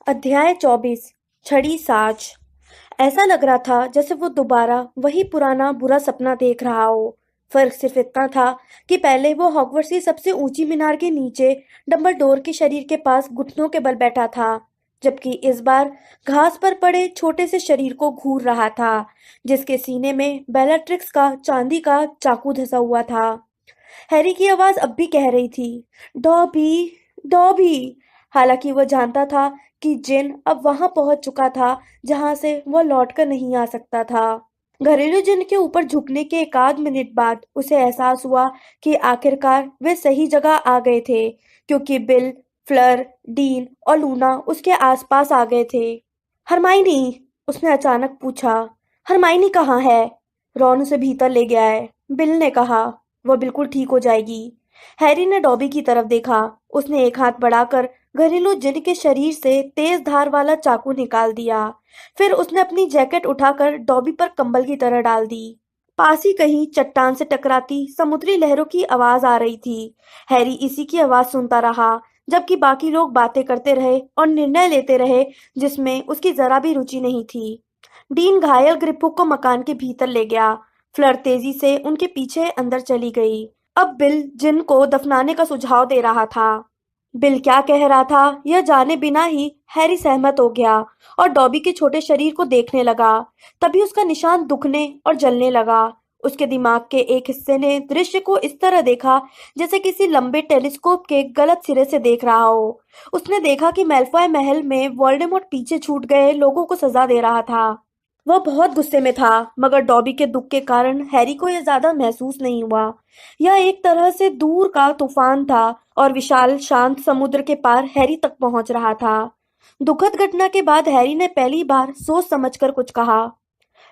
अध्याय 24। छड़ी साज। ऐसा लग रहा था जैसे वो दोबारा वही पुराना बुरा सपना देख रहा हो। फर्क सिर्फ इतना था कि पहले वो हॉगवर्ट्स की सबसे ऊंची मीनार के नीचे डंबलडोर के शरीर के पास घुटनों के बल बैठा था, जबकि इस बार घास पर पड़े छोटे से शरीर को घूर रहा था, जिसके सीने में बेलाट्रिक्स का चांदी का चाकू धंसा हुआ था। हैरी की आवाज अब भी कह रही थी, डॉबी, डॉबी। हालांकि वह जानता था कि जिन अब वहां पहुंच चुका था जहां से वह लौटकर नहीं आ सकता था। घरेलू जिन के ऊपर झुकने के एक आध मिनट बाद उसे एहसास हुआ कि आखिरकार वे सही जगह आ गए थे, क्योंकि बिल, फ्लर, डीन और लूना उसके आसपास आ गए थे। हरमाइनी, उसने अचानक पूछा। हरमाइनी कहाँ है? रॉन उसे भीतर ले गया है, बिल ने कहा। वह बिल्कुल ठीक हो जाएगी। हैरी ने डॉबी की तरफ देखा। उसने एक हाथ बढ़ाकर घरेलू जिन के शरीर से तेज धार वाला चाकू निकाल दिया। फिर उसने अपनी जैकेट उठाकर डॉबी पर कंबल की तरह डाल दी। पास ही कहीं चट्टान से टकराती समुद्री लहरों की आवाज आ रही थी। हैरी इसी की आवाज सुनता रहा, जबकि बाकी लोग बातें करते रहे और निर्णय लेते रहे जिसमें उसकी जरा भी रुचि नहीं थी। डीन घायल ग्रिपुक को मकान के भीतर ले गया। फ्लर तेजी से उनके पीछे अंदर चली गई। अब बिल जिन को दफनाने का सुझाव दे रहा था। बिल क्या कह रहा था यह जाने बिना ही हैरी सहमत हो गया और डॉबी के छोटे शरीर को देखने लगा। तभी उसका निशान दुखने और जलने लगा। उसके दिमाग के एक हिस्से ने दृश्य को इस तरह देखा जैसे किसी लंबे टेलीस्कोप के गलत सिरे से देख रहा हो। उसने देखा कि मैल्फॉय महल में वोल्डेमॉर्ट पीछे छूट गए लोगों को सजा दे रहा था। वह बहुत गुस्से में था, मगर डॉबी के दुख के कारण हैरी को यह ज्यादा महसूस नहीं हुआ। यह एक तरह से दूर का तूफान था और विशाल शांत समुद्र के पार हैरी तक पहुंच रहा था। दुखद घटना के बाद हैरी ने पहली बार सोच समझकर कुछ कहा।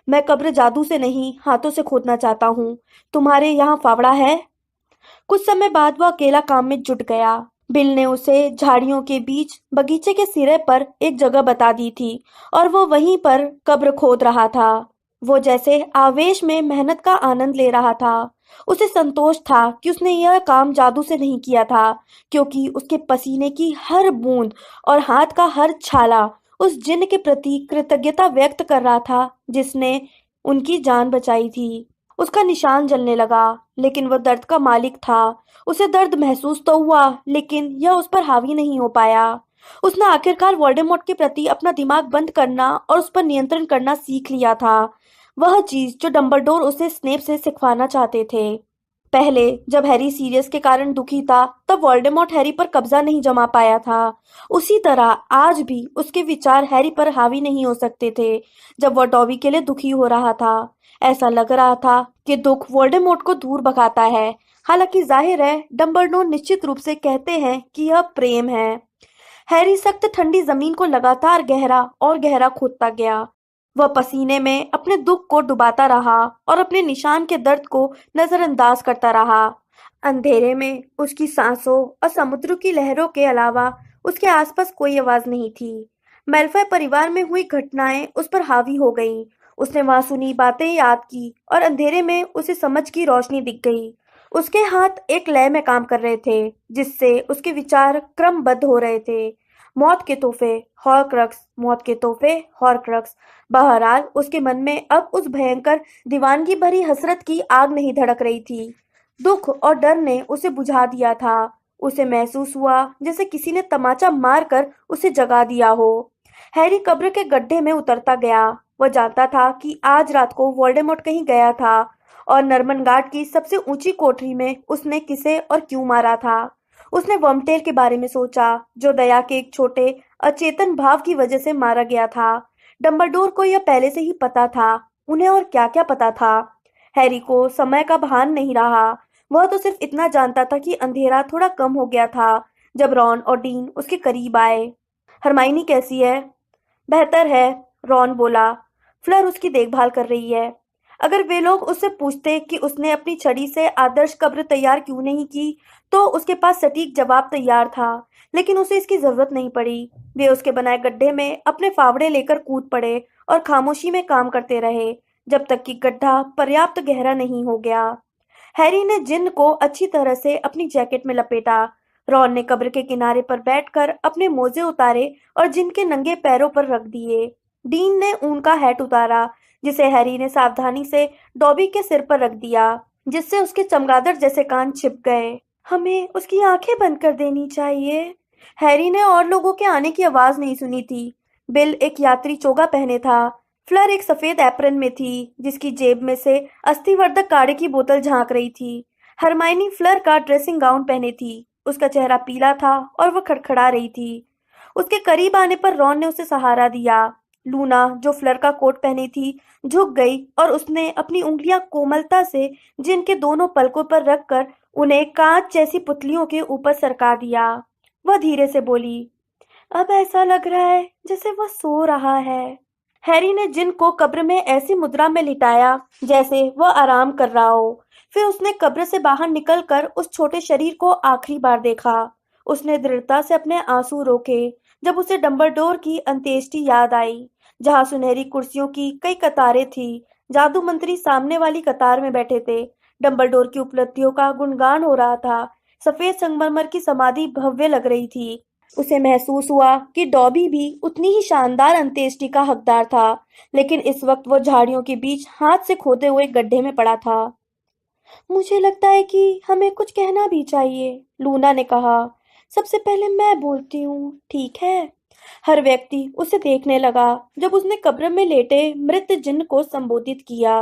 मैं कब्र जादू से नहीं, हाथों से खोदना चाहता हूँ। तुम्हारे यहाँ फावड़ा है? कुछ समय बाद वह अकेला काम में जुट गया। बिल ने उसे झाड़ियों के बीच बगीचे के सिरे पर एक जगह बता दी थी और वो वहीं पर कब्र खोद रहा था। वो जैसे आवेश में मेहनत का आनंद ले रहा था। उसे संतोष था कि उसने यह काम जादू से नहीं किया था, क्योंकि उसके पसीने की हर बूंद और हाथ का हर छाला उस जिन के प्रति कृतज्ञता व्यक्त कर रहा था जिसने उनकी जान बचाई थी। उसका निशान जलने लगा, लेकिन वह दर्द का मालिक था। उसे दर्द महसूस तो हुआ, लेकिन यह उस पर हावी नहीं हो पाया। उसने आखिरकार वोल्डेमॉर्ट के प्रति अपना दिमाग बंद करना और उस पर नियंत्रण करना सीख लिया था। वह चीज जो डंबलडोर उसे स्नेप से सिखवाना चाहते थे। पहले जब हैरी सीरियस के कारण दुखी था, तब वोल्डेमॉर्ट हैरी पर कब्जा नहीं जमा पाया था। उसी तरह आज भी उसके विचार हैरी पर हावी नहीं हो सकते थे जब वह डॉबी के लिए दुखी हो रहा था। ऐसा लग रहा था कि दुख वोल्डेमॉर्ट को दूर भगाता है। हालांकि जाहिर है डंबलडोर निश्चित रूप से कहते हैं कि यह प्रेम है। हैरी सख्त ठंडी जमीन को लगातार गहरा और गहरा खोदता गया। वह पसीने में अपने दुख को डुबाता रहा और अपने निशान के दर्द को नजरअंदाज करता रहा। अंधेरे में उसकी सांसों और समुद्र की लहरों के अलावा उसके आसपास कोई आवाज नहीं थी। मेल्फॉय परिवार में हुई घटनाएं उस पर हावी हो गईं। उसने वहां सुनी बातें याद की और अंधेरे में उसे समझ की रोशनी दिख गई। उसके हाथ एक लय में काम कर रहे थे, जिससे उसके विचार क्रमबद्ध हो रहे थे। मौत के तोहफे, हॉरक्रक्स, मौत के तोहफे, हॉरक्रक्स। बहरहाल उसके मन में अब उस भयंकर दीवानगी भरी हसरत की आग नहीं धड़क रही थी। दुख और डर ने उसे बुझा दिया था। उसे महसूस हुआ जैसे किसी ने तमाचा मारकर उसे जगा दिया हो। हैरी कब्र के गड्ढे में उतरता गया। वह जानता था कि आज रात को वोल्डेमॉर्ट कहीं गया था और नर्मनगार्ड की सबसे ऊंची कोठरी में उसने किसे और क्यों मारा था। उसने वर्मटेल के बारे में सोचा, जो दया के एक छोटे अचेतन भाव की वजह से मारा गया था। डंबलडोर को यह पहले से ही पता था। उन्हें और क्या-क्या पता था? हैरी को समय का भान नहीं रहा। वह तो सिर्फ इतना जानता था कि अंधेरा थोड़ा कम हो गया था जब रॉन और डीन उसके करीब आए। हरमाइनी कैसी है? बेहतर है, रॉन बोला। फ्लर उसकी देखभाल कर रही है। अगर वे लोग उससे पूछते कि उसने अपनी छड़ी से आदर्श कब्र तैयार क्यों नहीं की, तो उसके पास सटीक जवाब तैयार था, लेकिन उसे इसकी जरूरत नहीं पड़ी। वे उसके बनाए गड्ढे में अपने फावड़े लेकर कूद पड़े और खामोशी में काम करते रहे जब तक कि गड्ढा पर्याप्त गहरा नहीं हो गया। हैरी ने जिन को अच्छी तरह से अपनी जैकेट में लपेटा। रॉन ने कब्र के किनारे पर बैठकर अपने मोजे उतारे और जिन के नंगे पैरों पर रख दिए। डीन ने ऊन का हैट उतारा, जिसे हैरी ने सावधानी से डॉबी के सिर पर रख दिया, जिससे उसके चमगादड़ जैसे कान छिप गए। हमें उसकी आंखें बंद कर देनी चाहिए। हैरी ने और लोगों के आने की आवाज नहीं सुनी थी। बिल एक यात्री चोगा पहने था। फ्लर एक सफेद एप्रन में थी, जिसकी जेब में से अस्थिवर्धक काढ़े की बोतल झांक रही थी। हरमाइनी फ्लर का ड्रेसिंग गाउन पहने थी। उसका चेहरा पीला था और वह खड़खड़ा रही थी। उसके करीब आने पर रॉन ने उसे सहारा दिया। लूना, जो फ्लर का कोट पहनी थी, झुक गई और उसने अपनी उंगलियां कोमलता से जिन के दोनों पलकों पर रखकर उन्हें कांच जैसी पुतलियों के ऊपर सरका दिया। वह धीरे से बोली, अब ऐसा लग रहा है जैसे वह सो रहा है। हैरी ने जिन को कब्र में ऐसी मुद्रा में लिटाया जैसे वह आराम कर रहा हो। फिर उसने कब्र से बाहर निकलकर उस छोटे शरीर को आखिरी बार देखा। उसने दृढ़ता से अपने आंसू रोके जब उसे डंबलडोर की अंत्येष्टि याद आई, जहां सुनहरी कुर्सियों की कई कतारें थी। जादू मंत्री सामने वाली कतार में बैठे थे। डंबलडोर की उपलब्धियों का गुणगान हो रहा था। सफेद संगमरमर की समाधि भव्य लग रही थी। उसे महसूस हुआ कि डॉबी भी उतनी ही शानदार अंत्येष्टि का हकदार था, लेकिन इस वक्त वो झाड़ियों के बीच हाथ से खोदे हुए गड्ढे में पड़ा था। मुझे लगता है कि हमें कुछ कहना भी चाहिए, लूना ने कहा। सबसे पहले मैं बोलती हूँ, ठीक है? हर व्यक्ति उसे देखने लगा जब उसने कब्र में लेटे मृत जिन्न को संबोधित किया।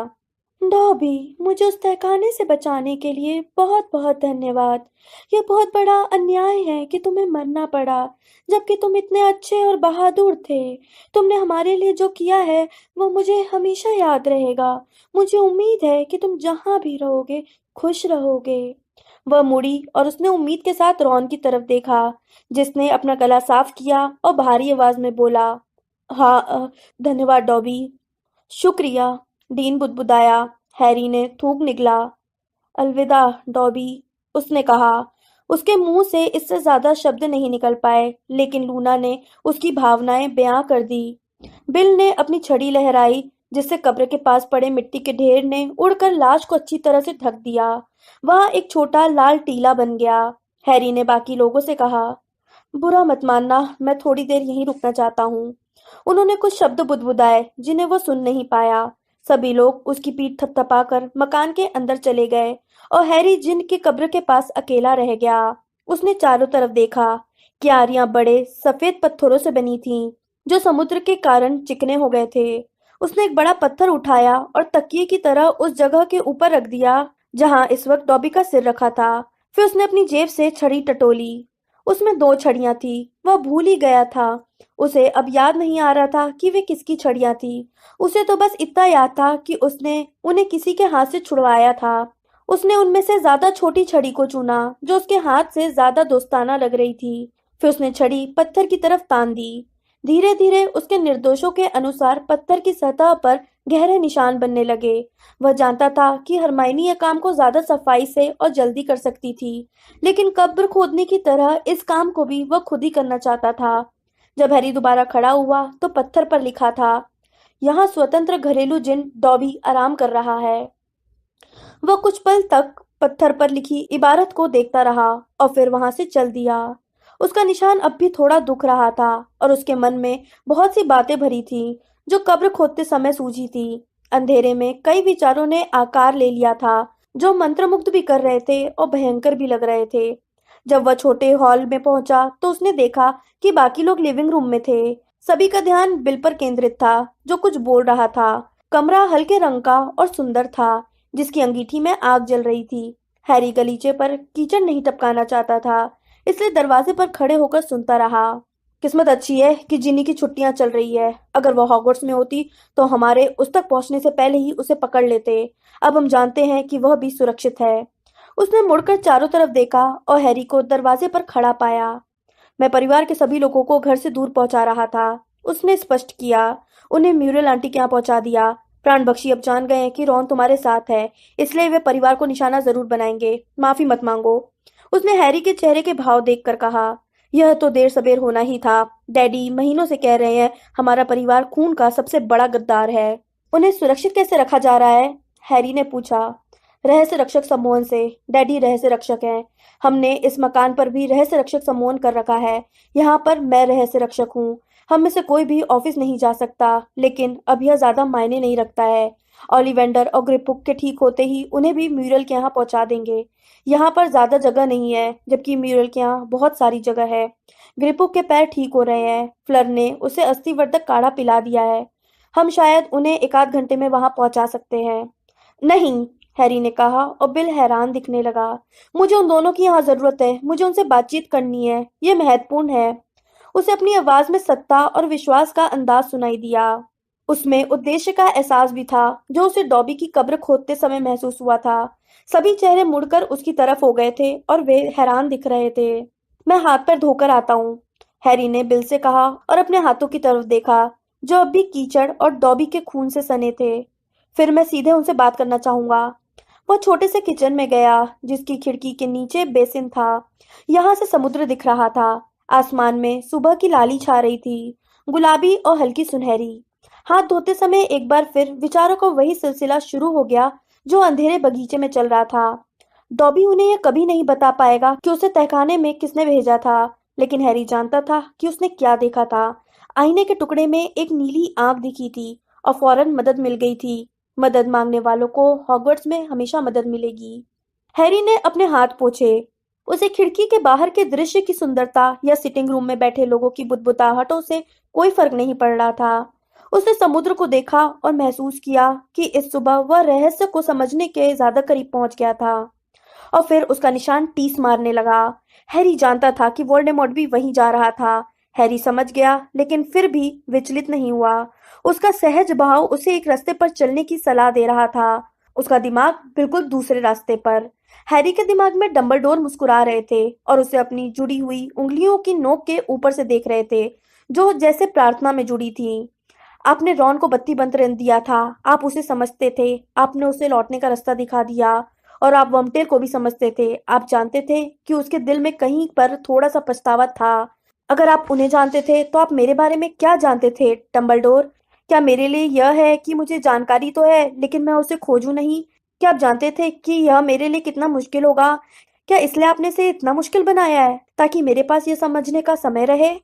डॉबी, मुझे उस तहखाने से बचाने के लिए बहुत बहुत धन्यवाद। यह बहुत बड़ा अन्याय है कि तुम्हें मरना पड़ा, जबकि तुम इतने अच्छे और बहादुर थे। तुमने हमारे लिए जो किया है वो मुझे हमेशा याद रहेगा। मुझे उम्मीद है कि तुम जहाँ भी रहोगे खुश रहोगे। वह मुड़ी और उसने उम्मीद के साथ रॉन की तरफ देखा, जिसने अपना गला साफ किया और भारी आवाज में बोला, हाँ, धन्यवाद डॉबी। शुक्रिया, डीन बुदबुदाया। हैरी ने थूक निगला। अलविदा डॉबी, उसने कहा। उसके मुंह से इससे ज्यादा शब्द नहीं निकल पाए, लेकिन लूना ने उसकी भावनाएं बयां कर दी। बिल ने अपनी छड़ी लहराई, जिससे कब्र के पास पड़े मिट्टी के ढेर ने उड़कर लाश को अच्छी तरह से ढक दिया। वहां एक छोटा लाल टीला बन गया। हैरी ने बाकी लोगों से कहा, बुरा मत मानना, मैं थोड़ी देर यहीं रुकना चाहता हूँ। उन्होंने कुछ शब्द बुदबुदाए जिन्हें वो सुन नहीं पाया। सभी लोग उसकी पीठ थपथपाकर मकान के अंदर चले गए और हैरी जिन की कब्र के पास अकेला रह गया। उसने चारों तरफ देखा। क्यारियां बड़े सफेद पत्थरों से बनी थीं, जो समुद्र के कारण चिकने हो गए थे। उसने एक बड़ा पत्थर उठाया और तकिए की तरह उस जगह के ऊपर रख दिया जहां इस वक्त डॉबी का सिर रखा था। फिर उसने अपनी जेब से छड़ी टटोली। उसमें दो छड़ियां थी। वह भूल ही गया था। उसे अब याद नहीं आ रहा था कि वे किसकी छड़ियां थी। उसे तो बस इतना याद था कि उसने उन्हें किसी के हाथ से छुड़वाया था। उसने उनमें से ज्यादा छोटी छड़ी को चुना, जो उसके हाथ से ज्यादा दोस्ताना लग रही थी। फिर उसने छड़ी पत्थर की तरफ तान दी। धीरे धीरे उसके निर्देशों के अनुसार पत्थर की सतह पर गहरे निशान बनने लगे। वह जानता था कि हरमाइनी यह काम को ज्यादा सफाई से और जल्दी कर सकती थी, लेकिन कब्र खोदने की तरह इस काम को भी वह खुद ही करना चाहता था। जब हैरी दोबारा खड़ा हुआ तो पत्थर पर लिखा था, यहाँ स्वतंत्र घरेलू जिन डॉबी आराम कर रहा है। वह कुछ पल तक पत्थर पर लिखी इबारत को देखता रहा और फिर वहां से चल दिया। उसका निशान अब भी थोड़ा दुख रहा था और उसके मन में बहुत सी बातें भरी थी जो कब्र खोदते समय सूझी थी। अंधेरे में कई विचारों ने आकार ले लिया था, जो मंत्रमुग्ध भी कर रहे थे और भयंकर भी लग रहे थे। जब वह छोटे हॉल में पहुंचा तो उसने देखा कि बाकी लोग लिविंग रूम में थे। सभी का ध्यान बिल पर केंद्रित था, जो कुछ बोल रहा था। कमरा हल्के रंग का और सुंदर था, जिसकी अंगीठी में आग जल रही थी। हैरी गलीचे पर कीचड़ नहीं टपकाना चाहता था, इसलिए दरवाजे पर खड़े होकर सुनता रहा। किस्मत अच्छी है कि जिनी की छुट्टियां चल रही है। अगर वह हॉगवर्ट्स में होती तो हमारे उस तक पहुंचने से पहले ही उसे पकड़ लेते। अब हम जानते हैं कि वह भी सुरक्षित है। उसने मुड़कर चारों तरफ देखा और हैरी को दरवाजे पर खड़ा पाया। मैं परिवार के सभी लोगों को घर से दूर पहुंचा रहा था, उसने स्पष्ट किया। उन्हें म्यूरल आंटी के यहाँ पहुंचा दिया। प्राण बख्शी अब जान गए हैं कि रॉन तुम्हारे साथ है, इसलिए वे परिवार को निशाना जरूर बनाएंगे। माफी मत मांगो, उसने हैरी के चेहरे के भाव देखकर कहा। यह तो देर सबेर होना ही था। डैडी महीनों से कह रहे हैं हमारा परिवार खून का सबसे बड़ा गद्दार है। उन्हें सुरक्षित कैसे रखा जा रहा है? हैरी ने पूछा। रहस्य रक्षक सम्मोहन से। डैडी रहस्य रक्षक हैं। हमने इस मकान पर भी रहस्य रक्षक सम्मोहन कर रखा है। यहाँ पर मैं रहस्य रक्षक हूँ। हम में से कोई भी ऑफिस नहीं जा सकता, लेकिन अब यह ज्यादा मायने नहीं रखता है। ओलिवेंडर और ग्रिपुक के ठीक होते ही उन्हें भी म्यूरल के यहाँ पहुंचा देंगे। यहाँ पर ज्यादा जगह नहीं है, जबकि म्यूरल के यहाँ बहुत सारी जगह है। ग्रिपुक के पैर ठीक हो रहे हैं। फ्लर ने उसे अस्थिवर्धक काढ़ा पिला दिया है। हम शायद उन्हें एक आध घंटे में वहां पहुंचा सकते हैं। नहीं, हैरी ने कहा और बिल हैरान दिखने लगा। मुझे उन दोनों की यहाँ जरूरत है। मुझे उनसे बातचीत करनी है। ये महत्वपूर्ण है। उसे अपनी आवाज में सत्ता और विश्वास का अंदाज सुनाई दिया। उसमें उद्देश्य का एहसास भी था, जो उसे डॉबी की कब्र खोदते समय महसूस हुआ था। सभी चेहरे मुड़कर उसकी तरफ हो गए थे और वे हैरान दिख रहे थे। मैं हाथ पैर धोकर आता हूँ, हैरी ने बिल से कहा और अपने हाथों की तरफ देखा, जो अब भी कीचड़ और डॉबी के खून से सने थे। फिर मैं सीधे उनसे बात करना चाहूंगा। वह छोटे से किचन में गया, जिसकी खिड़की के नीचे बेसिन था। यहाँ से समुद्र दिख रहा था। आसमान में सुबह की लाली छा रही थी, गुलाबी और हल्की सुनहरी। हाथ धोते समय एक बार फिर विचारों का वही सिलसिला शुरू हो गया, जो अंधेरे बगीचे में चल रहा था। डॉबी उन्हें यह कभी नहीं बता पाएगा कि उसे तहखाने में किसने भेजा था, लेकिन हैरी जानता था कि उसने क्या देखा था। आईने के टुकड़े में एक नीली आंख दिखी थी और फौरन मदद मिल गई थी। मदद मांगने वालों को हॉगवर्ट्स में हमेशा मदद मिलेगी। हैरी ने अपने हाथ पोंछे। उसे खिड़की के बाहर के दृश्य की सुंदरता या सिटिंग रूम में बैठे लोगों की बुदबुदाहटों से कोई फर्क नहीं पड़ रहा था। उसने समुद्र को देखा और महसूस किया कि इस सुबह वह रहस्य को समझने के ज्यादा करीब पहुंच गया था। और फिर उसका निशान टीस मारने लगा। हैरी जानता था कि वोल्डेमॉर्ट भी वहीं जा रहा था। हैरी समझ गया, लेकिन फिर भी विचलित नहीं हुआ। उसका सहज भाव उसे एक रास्ते पर चलने की सलाह दे रहा था, उसका दिमाग बिल्कुल दूसरे रास्ते पर। हैरी के दिमाग में डंबलडोर मुस्कुरा रहे थे और उसे अपनी जुड़ी हुई उंगलियों की नोक के ऊपर से देख रहे थे, जो जैसे प्रार्थना में जुड़ी थी। आपने रॉन को बत्ती बंद रहने दिया था। आप उसे समझते थे। आपने उसे लौटने का रास्ता दिखा दिया। और आप वम्पटेल को भी समझते थे। आप जानते थे कि उसके दिल में कहीं पर थोड़ा सा पछतावा था। अगर आप उन्हें जानते थे तो आप मेरे बारे में क्या जानते थे, डंबलडोर? क्या मेरे लिए यह है कि मुझे जानकारी तो है, लेकिन मैं उसे खोजूं नहीं? क्या आप जानते थे कि यह मेरे लिए कितना मुश्किल होगा? क्या इसलिए आपने इसे इतना मुश्किल बनाया है, ताकि मेरे पास यह समझने का समय रहे?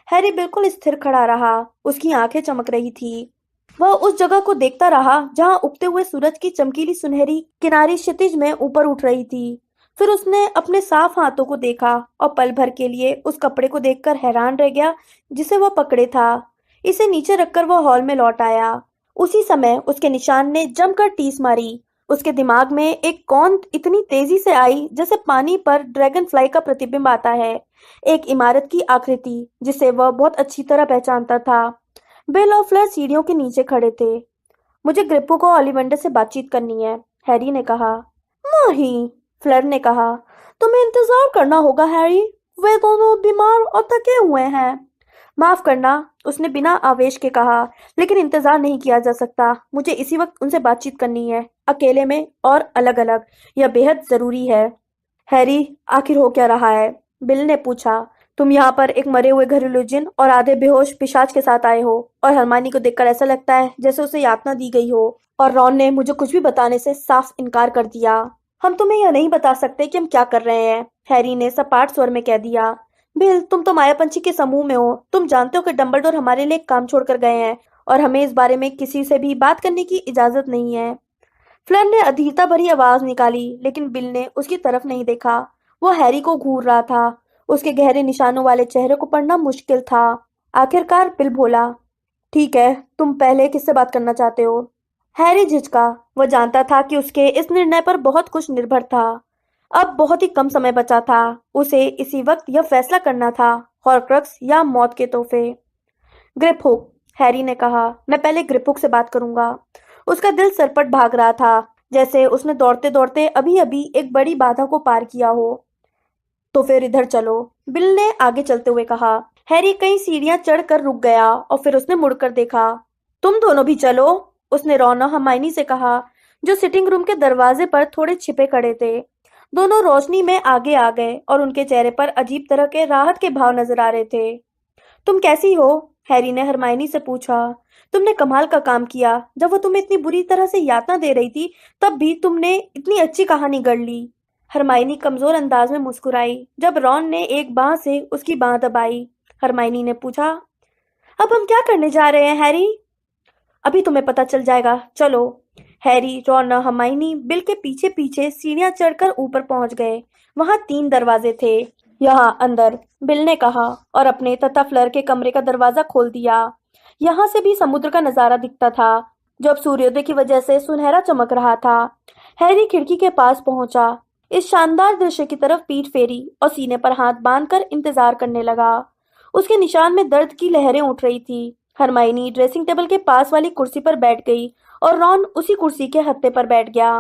हैरी बिल्कुल स्थिर खड़ा रहा। उसकी आंखें चमक रही थी। वह उस जगह को देखता रहा जहां उगते हुए सूरज की चमकीली सुनहरी किनारी क्षितिज में ऊपर उठ रही थी। फिर उसने अपने साफ हाथों को देखा और पल भर के लिए उस कपड़े को देखकर हैरान रह गया जिसे वह पकड़े था। इसे नीचे रखकर वह हॉल में लौट आया। उसी समय उसके निशान ने जमकर टीस मारी। उसके दिमाग में एक कौंध इतनी तेजी से आई जैसे पानी पर ड्रैगन फ्लाई का प्रतिबिंब आता है। एक इमारत की आकृति जिसे वह बहुत अच्छी तरह पहचानता था। बिल और फ्लर सीढ़ियों के नीचे खड़े थे। मुझे ग्रिप्पो को ओलिवेंडर से बातचीत करनी है, हैरी ने कहा। नहीं, फ्लर ने कहा, तुम्हें इंतजार करना होगा हैरी। वे दोनों बीमार और थके हुए हैं। माफ करना, उसने बिना आवेश के कहा, लेकिन इंतजार नहीं किया जा सकता। मुझे इसी वक्त उनसे बातचीत करनी है, अकेले में और अलग अलग। यह बेहद जरूरी है। हैरी, आखिर हो क्या रहा है? बिल ने पूछा। तुम यहाँ पर एक मरे हुए घरेलू जिन और आधे बेहोश पिशाच के साथ आए हो, और हरमानी को देखकर ऐसा लगता है जैसे उसे यातना दी गई हो। और रॉन ने मुझे कुछ भी बताने से साफ इनकार कर दिया। हम तुम्हें यह नहीं बता सकते कि हम क्या कर रहे हैं, हैरी ने सपाट स्वर में कह दिया। बिल, तुम तो मायापंछी के समूह में हो। तुम जानते हो कि डंबलडोर हमारे लिए काम छोड़कर गए हैं और हमें इस बारे में किसी से भी बात करने की इजाजत नहीं है। फ्लर ने अधीरता भरी आवाज निकाली, लेकिन बिल ने उसकी तरफ नहीं देखा। वो हैरी को घूर रहा था। उसके गहरे निशानों वाले चेहरे को पढ़ना मुश्किल था। आखिरकार बिल बोला, ठीक है, तुम पहले किससे बात करना चाहते हो? हैरी झिझका। वह जानता था कि उसके इस निर्णय पर बहुत कुछ निर्भर था। अब बहुत ही कम समय बचा था। उसे इसी वक्त यह फैसला करना था, हॉर्क्रक्स या मौत के तोहफे। ग्रिपहुक, हैरी ने कहा, मैं पहले ग्रिपहुक से बात करूंगा। उसका दिल सरपट भाग रहा था, जैसे उसने दौड़ते दौड़ते अभी अभी एक बड़ी बाधा को पार किया हो। तो फिर इधर चलो, बिल ने आगे चलते हुए कहा। हैरी कई सीढ़ियां चढ़कर रुक गया और फिर उसने मुड़कर देखा। तुम दोनों भी चलो, उसने रॉन और हरमाइनी से कहा, जो सिटिंग रूम के दरवाजे पर थोड़े छिपे खड़े थे। दोनों रोशनी में आगे आ गए और उनके चेहरे पर अजीब तरह के राहत के भाव नजर आ रहे थे। तुम कैसी हो? हैरी ने हरमाइनी से पूछा। तुमने कमाल का काम किया। जब वो तुम्हें इतनी बुरी तरह से यातना दे रही थी, तब भी तुमने इतनी अच्छी कहानी गढ़ ली। हरमाइनी कमजोर अंदाज में मुस्कुराई जब रॉन ने एक बांह से उसकी बांह दबाई। हरमाइनी ने पूछा, अब हम क्या करने जा रहे हैं हैरी? अभी तुम्हें पता चल जाएगा, चलो। हैरी, रॉन और हरमाइनी बिल के पीछे पीछे सीढ़ियां चढ़कर ऊपर पहुंच गए। वहां 3 दरवाजे थे। यहाँ अंदर, बिल ने कहा और अपने तथा फ्लर के कमरे का दरवाजा खोल दिया। यहाँ से भी समुद्र का नजारा दिखता था, जो अब सूर्योदय की वजह से सुनहरा चमक रहा था। हैरी खिड़की के पास पहुंचा, इस शानदार दृश्य की तरफ पीठ फेरी और सीने पर हाथ बांधकर इंतजार करने लगा। उसके निशान में दर्द की लहरें उठ रही थी। हरमाइनी ड्रेसिंग टेबल के पास वाली कुर्सी पर बैठ गई और रॉन उसी कुर्सी के हत्थे पर बैठ गया।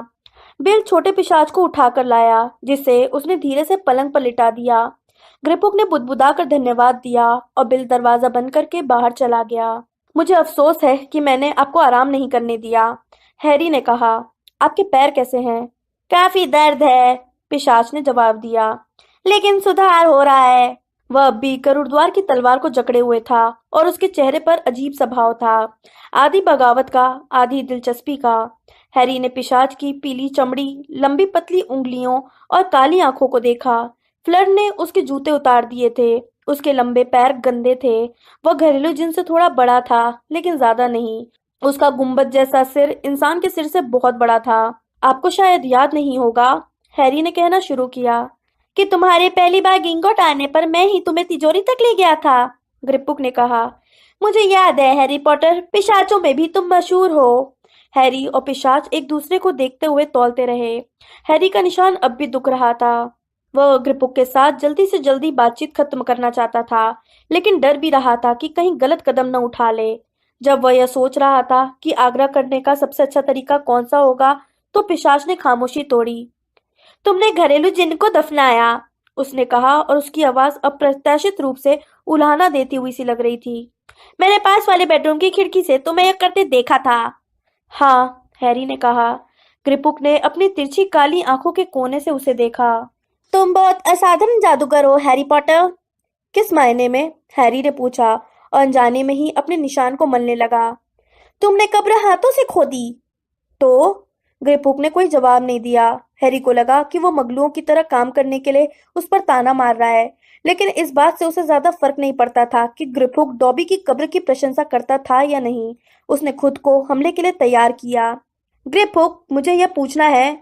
बिल छोटे पिशाच को उठाकर लाया, जिसे उसने धीरे से पलंग पर लिटा दिया। ग्रिपुक ने बुदबुदाकर धन्यवाद दिया और बिल दरवाजा बंद करके बाहर चला गया। मुझे अफसोस है कि मैंने आपको आराम नहीं करने दिया, हैरी ने कहा। आपके पैर कैसे हैं? काफी दर्द है, पिशाच ने जवाब दिया, लेकिन सुधार हो रहा है। वह अब भी गरुड़द्वार की तलवार को जकड़े हुए था और उसके चेहरे पर अजीब सा भाव था, आधी बगावत का, आधी दिलचस्पी का। हैरी ने पिशाच की पीली चमड़ी, लंबी पतली उंगलियों और काली आंखों को देखा। फ्लर ने उसके जूते उतार दिए थे। उसके लंबे पैर गंदे थे। वह घरेलू जिन से थोड़ा बड़ा था, लेकिन ज्यादा नहीं। उसका गुंबद जैसा सिर इंसान के सिर से बहुत बड़ा था। आपको शायद याद नहीं होगा, हैरी ने कहना शुरू किया, कि तुम्हारे पहली बार गिंगोट आने पर मैं ही तुम्हें तिजोरी तक ले गया था। ग्रिपुक ने कहा, मुझे याद है हैरी पॉटर, पिशाचों में भी तुम मशहूर हो। हैरी और पिशाच एक दूसरे को देखते हुए तौलते रहे। हैरी का निशान अब भी दुख रहा था। वह ग्रिपुक के साथ जल्दी से जल्दी बातचीत खत्म करना चाहता था, लेकिन डर भी रहा था कि कहीं गलत कदम न उठा ले। जब वह यह सोच रहा था कि आग्रह करने का सबसे अच्छा तरीका कौन सा होगा, तो पिशाच ने खामोशी तोड़ी। तुमने घरेलू जिन्न को दफनाया, उसने कहा और उसकी आवाज अप्रत्याशित रूप से उल्हाना देती हुई सी लग रही थी। मैंने पास वाले बेडरूम की खिड़की से तुम्हें यह करते देखा था। हाँ, हैरी ने कहा। ग्रिपुक ने अपनी तिरछी काली आंखों के कोने से उसे देखा। तुम बहुत असाधारण जादूगर हो हैरी पॉटर। किस मायने में? हैरी ने पूछा और अनजाने में ही अपने निशान को मलने लगा। तुमने कब्र हाथों से खोदी। तो ग्रिपुक ने कोई जवाब नहीं दिया। हैरी को लगा कि वो मगलुओं की तरह काम करने के लिए उस पर ताना मार रहा है, लेकिन इस बात से उसे ज्यादा फर्क नहीं पड़ता था कि ग्रिपुक डॉबी की कब्र की प्रशंसा करता था या नहीं। उसने खुद को हमले के लिए तैयार किया। ग्रिपुक, मुझे यह पूछना है,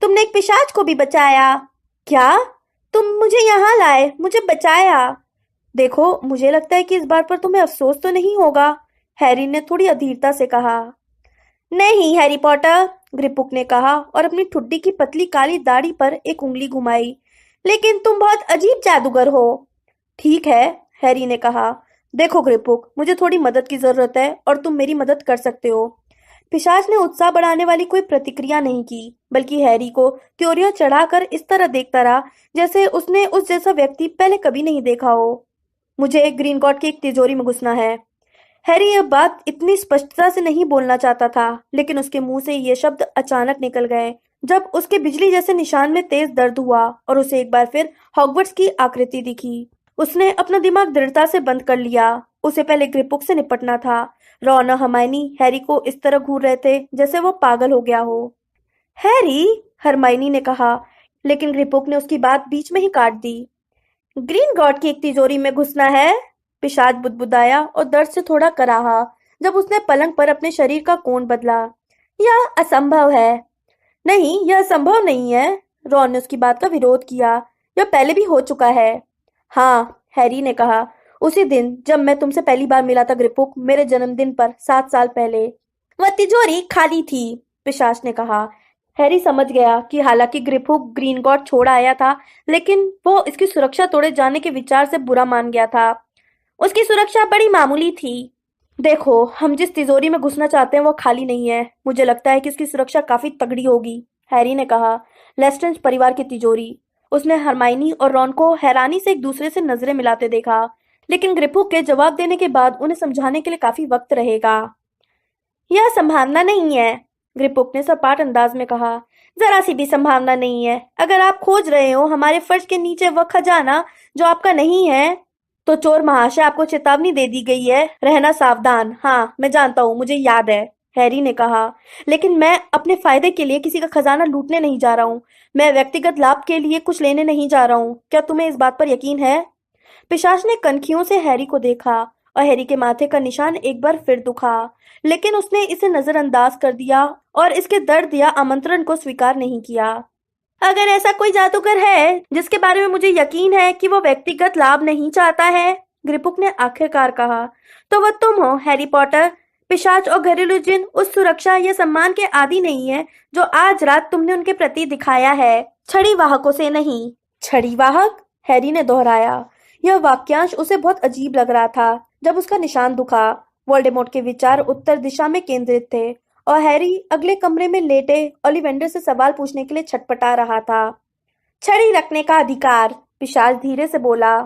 तुमने एक पिशाच को भी बचाया? क्या? तुम मुझे यहाँ लाए, मुझे बचाया? देखो, मुझे लगता है कि इस बात पर तुम्हें अफसोस तो नहीं होगा, हैरी ने थोड़ी अधीरता से कहा। नहीं हैरी पॉटर, ग्रिपुक ने कहा और अपनी ठुड्डी की पतली काली दाढ़ी पर एक उंगली घुमाई। लेकिन तुम बहुत अजीब जादूगर हो। ठीक है, हैरी ने कहा। देखो ग्रिपुक, मुझे थोड़ी मदद की जरूरत है और तुम मेरी मदद कर सकते हो। पिशाच ने उत्साह बढ़ाने वाली कोई प्रतिक्रिया नहीं की, बल्कि हैरी को त्योरियां चढ़ाकर इस तरह देखता रहा जैसे उसने उस जैसा व्यक्ति पहले कभी नहीं देखा हो। मुझे ग्रीन गॉड की एक तिजोरी में घुसना है। हैरी यह बात इतनी स्पष्टता से नहीं बोलना चाहता था, लेकिन उसके मुंह से ये शब्द अचानक निकल गए जब उसके बिजली जैसे निशान में तेज दर्द हुआ और उसे एक बार फिर हॉगवर्ट्स की आकृति दिखी। उसने अपना दिमाग दृढ़ता से बंद कर लिया। उसे पहले ग्रिपुक से निपटना था। रॉन और हरमाइनी हैरी को इस तरह घूर रहे थे जैसे वो पागल हो गया हो। हैरी, हरमाइनी ने कहा, लेकिन ग्रिपुक ने उसकी बात बीच में ही काट दी। ग्रीन गॉड की एक तिजोरी में घुसना है, पिशाच बुदबुदाया और दर्द से थोड़ा कराहा जब उसने पलंग पर अपने शरीर का कोण बदला। यह असंभव है। नहीं, यह संभव नहीं है, रॉन ने उसकी बात का विरोध किया। यह पहले भी हो चुका है। हाँ, हैरी ने कहा, उसी दिन जब मैं तुमसे पहली बार मिला था ग्रिपुक, मेरे जन्मदिन पर 7 साल पहले। वह तिजोरी खाली थी, पिशाच ने कहा। हैरी समझ गया कि हालांकि ग्रिपुक ग्रीन गॉड छोड़ आया था, लेकिन वो इसकी सुरक्षा तोड़े जाने के विचार से बुरा मान गया था। उसकी सुरक्षा बड़ी मामूली थी। देखो, हम जिस तिजोरी में घुसना चाहते हैं वो खाली नहीं है। मुझे लगता है कि इसकी सुरक्षा काफी तगड़ी होगी, हैरी ने कहा। लेस्ट्रेंज परिवार की तिजोरी। उसने हरमाइनी और रॉन को हैरानी से एक दूसरे से नजरें मिलाते देखा, लेकिन ग्रिपुक के जवाब देने के बाद उन्हें समझाने के लिए काफी वक्त रहेगा। यह संभावना नहीं है, ग्रिपुक ने सपाट अंदाज में कहा। जरा सी भी संभावना नहीं है। अगर आप खोज रहे हो हमारे फर्श के नीचे वह खजाना जो आपका नहीं है, तो चोर महाशय, आपको चेतावनी दे दी गई है, रहना सावधान। हाँ, मैं जानता हूँ, मुझे याद है, हैरी ने कहा। लेकिन मैं अपने फायदे के लिए किसी का खजाना लूटने नहीं जा रहा हूँ। मैं व्यक्तिगत लाभ के लिए कुछ लेने नहीं जा रहा हूँ। क्या तुम्हें इस बात पर यकीन है? पिशाच ने कनखियों से हैरी को देखा और हैरी के माथे का निशान एक बार फिर दुखा, लेकिन उसने इसे नजरअंदाज कर दिया और इसके दर्द या आमंत्रण को स्वीकार नहीं किया। अगर ऐसा कोई जादूगर है जिसके बारे में मुझे यकीन है कि वो व्यक्तिगत लाभ नहीं चाहता है, ग्रिपुक ने आखिरकार कहा, तो वह तुम हो, हैरी पॉटर। पिशाच और घरेलू जिन उस सुरक्षा या सम्मान के आदी नहीं है जो आज रात तुमने उनके प्रति दिखाया है। छड़ी वाहकों से नहीं। छड़ी वाहक? हैरी ने दोहराया। यह वाक्यांश उसे बहुत अजीब लग रहा था। जब उसका निशान दुखा, वोल्डेमॉर्ट के विचार उत्तर दिशा में केंद्रित थे और हैरी अगले कमरे में लेटे ओलिवेंडर से सवाल पूछने के लिए छटपटा रहा था। छड़ी रखने का अधिकार, पिशाच धीरे से बोला।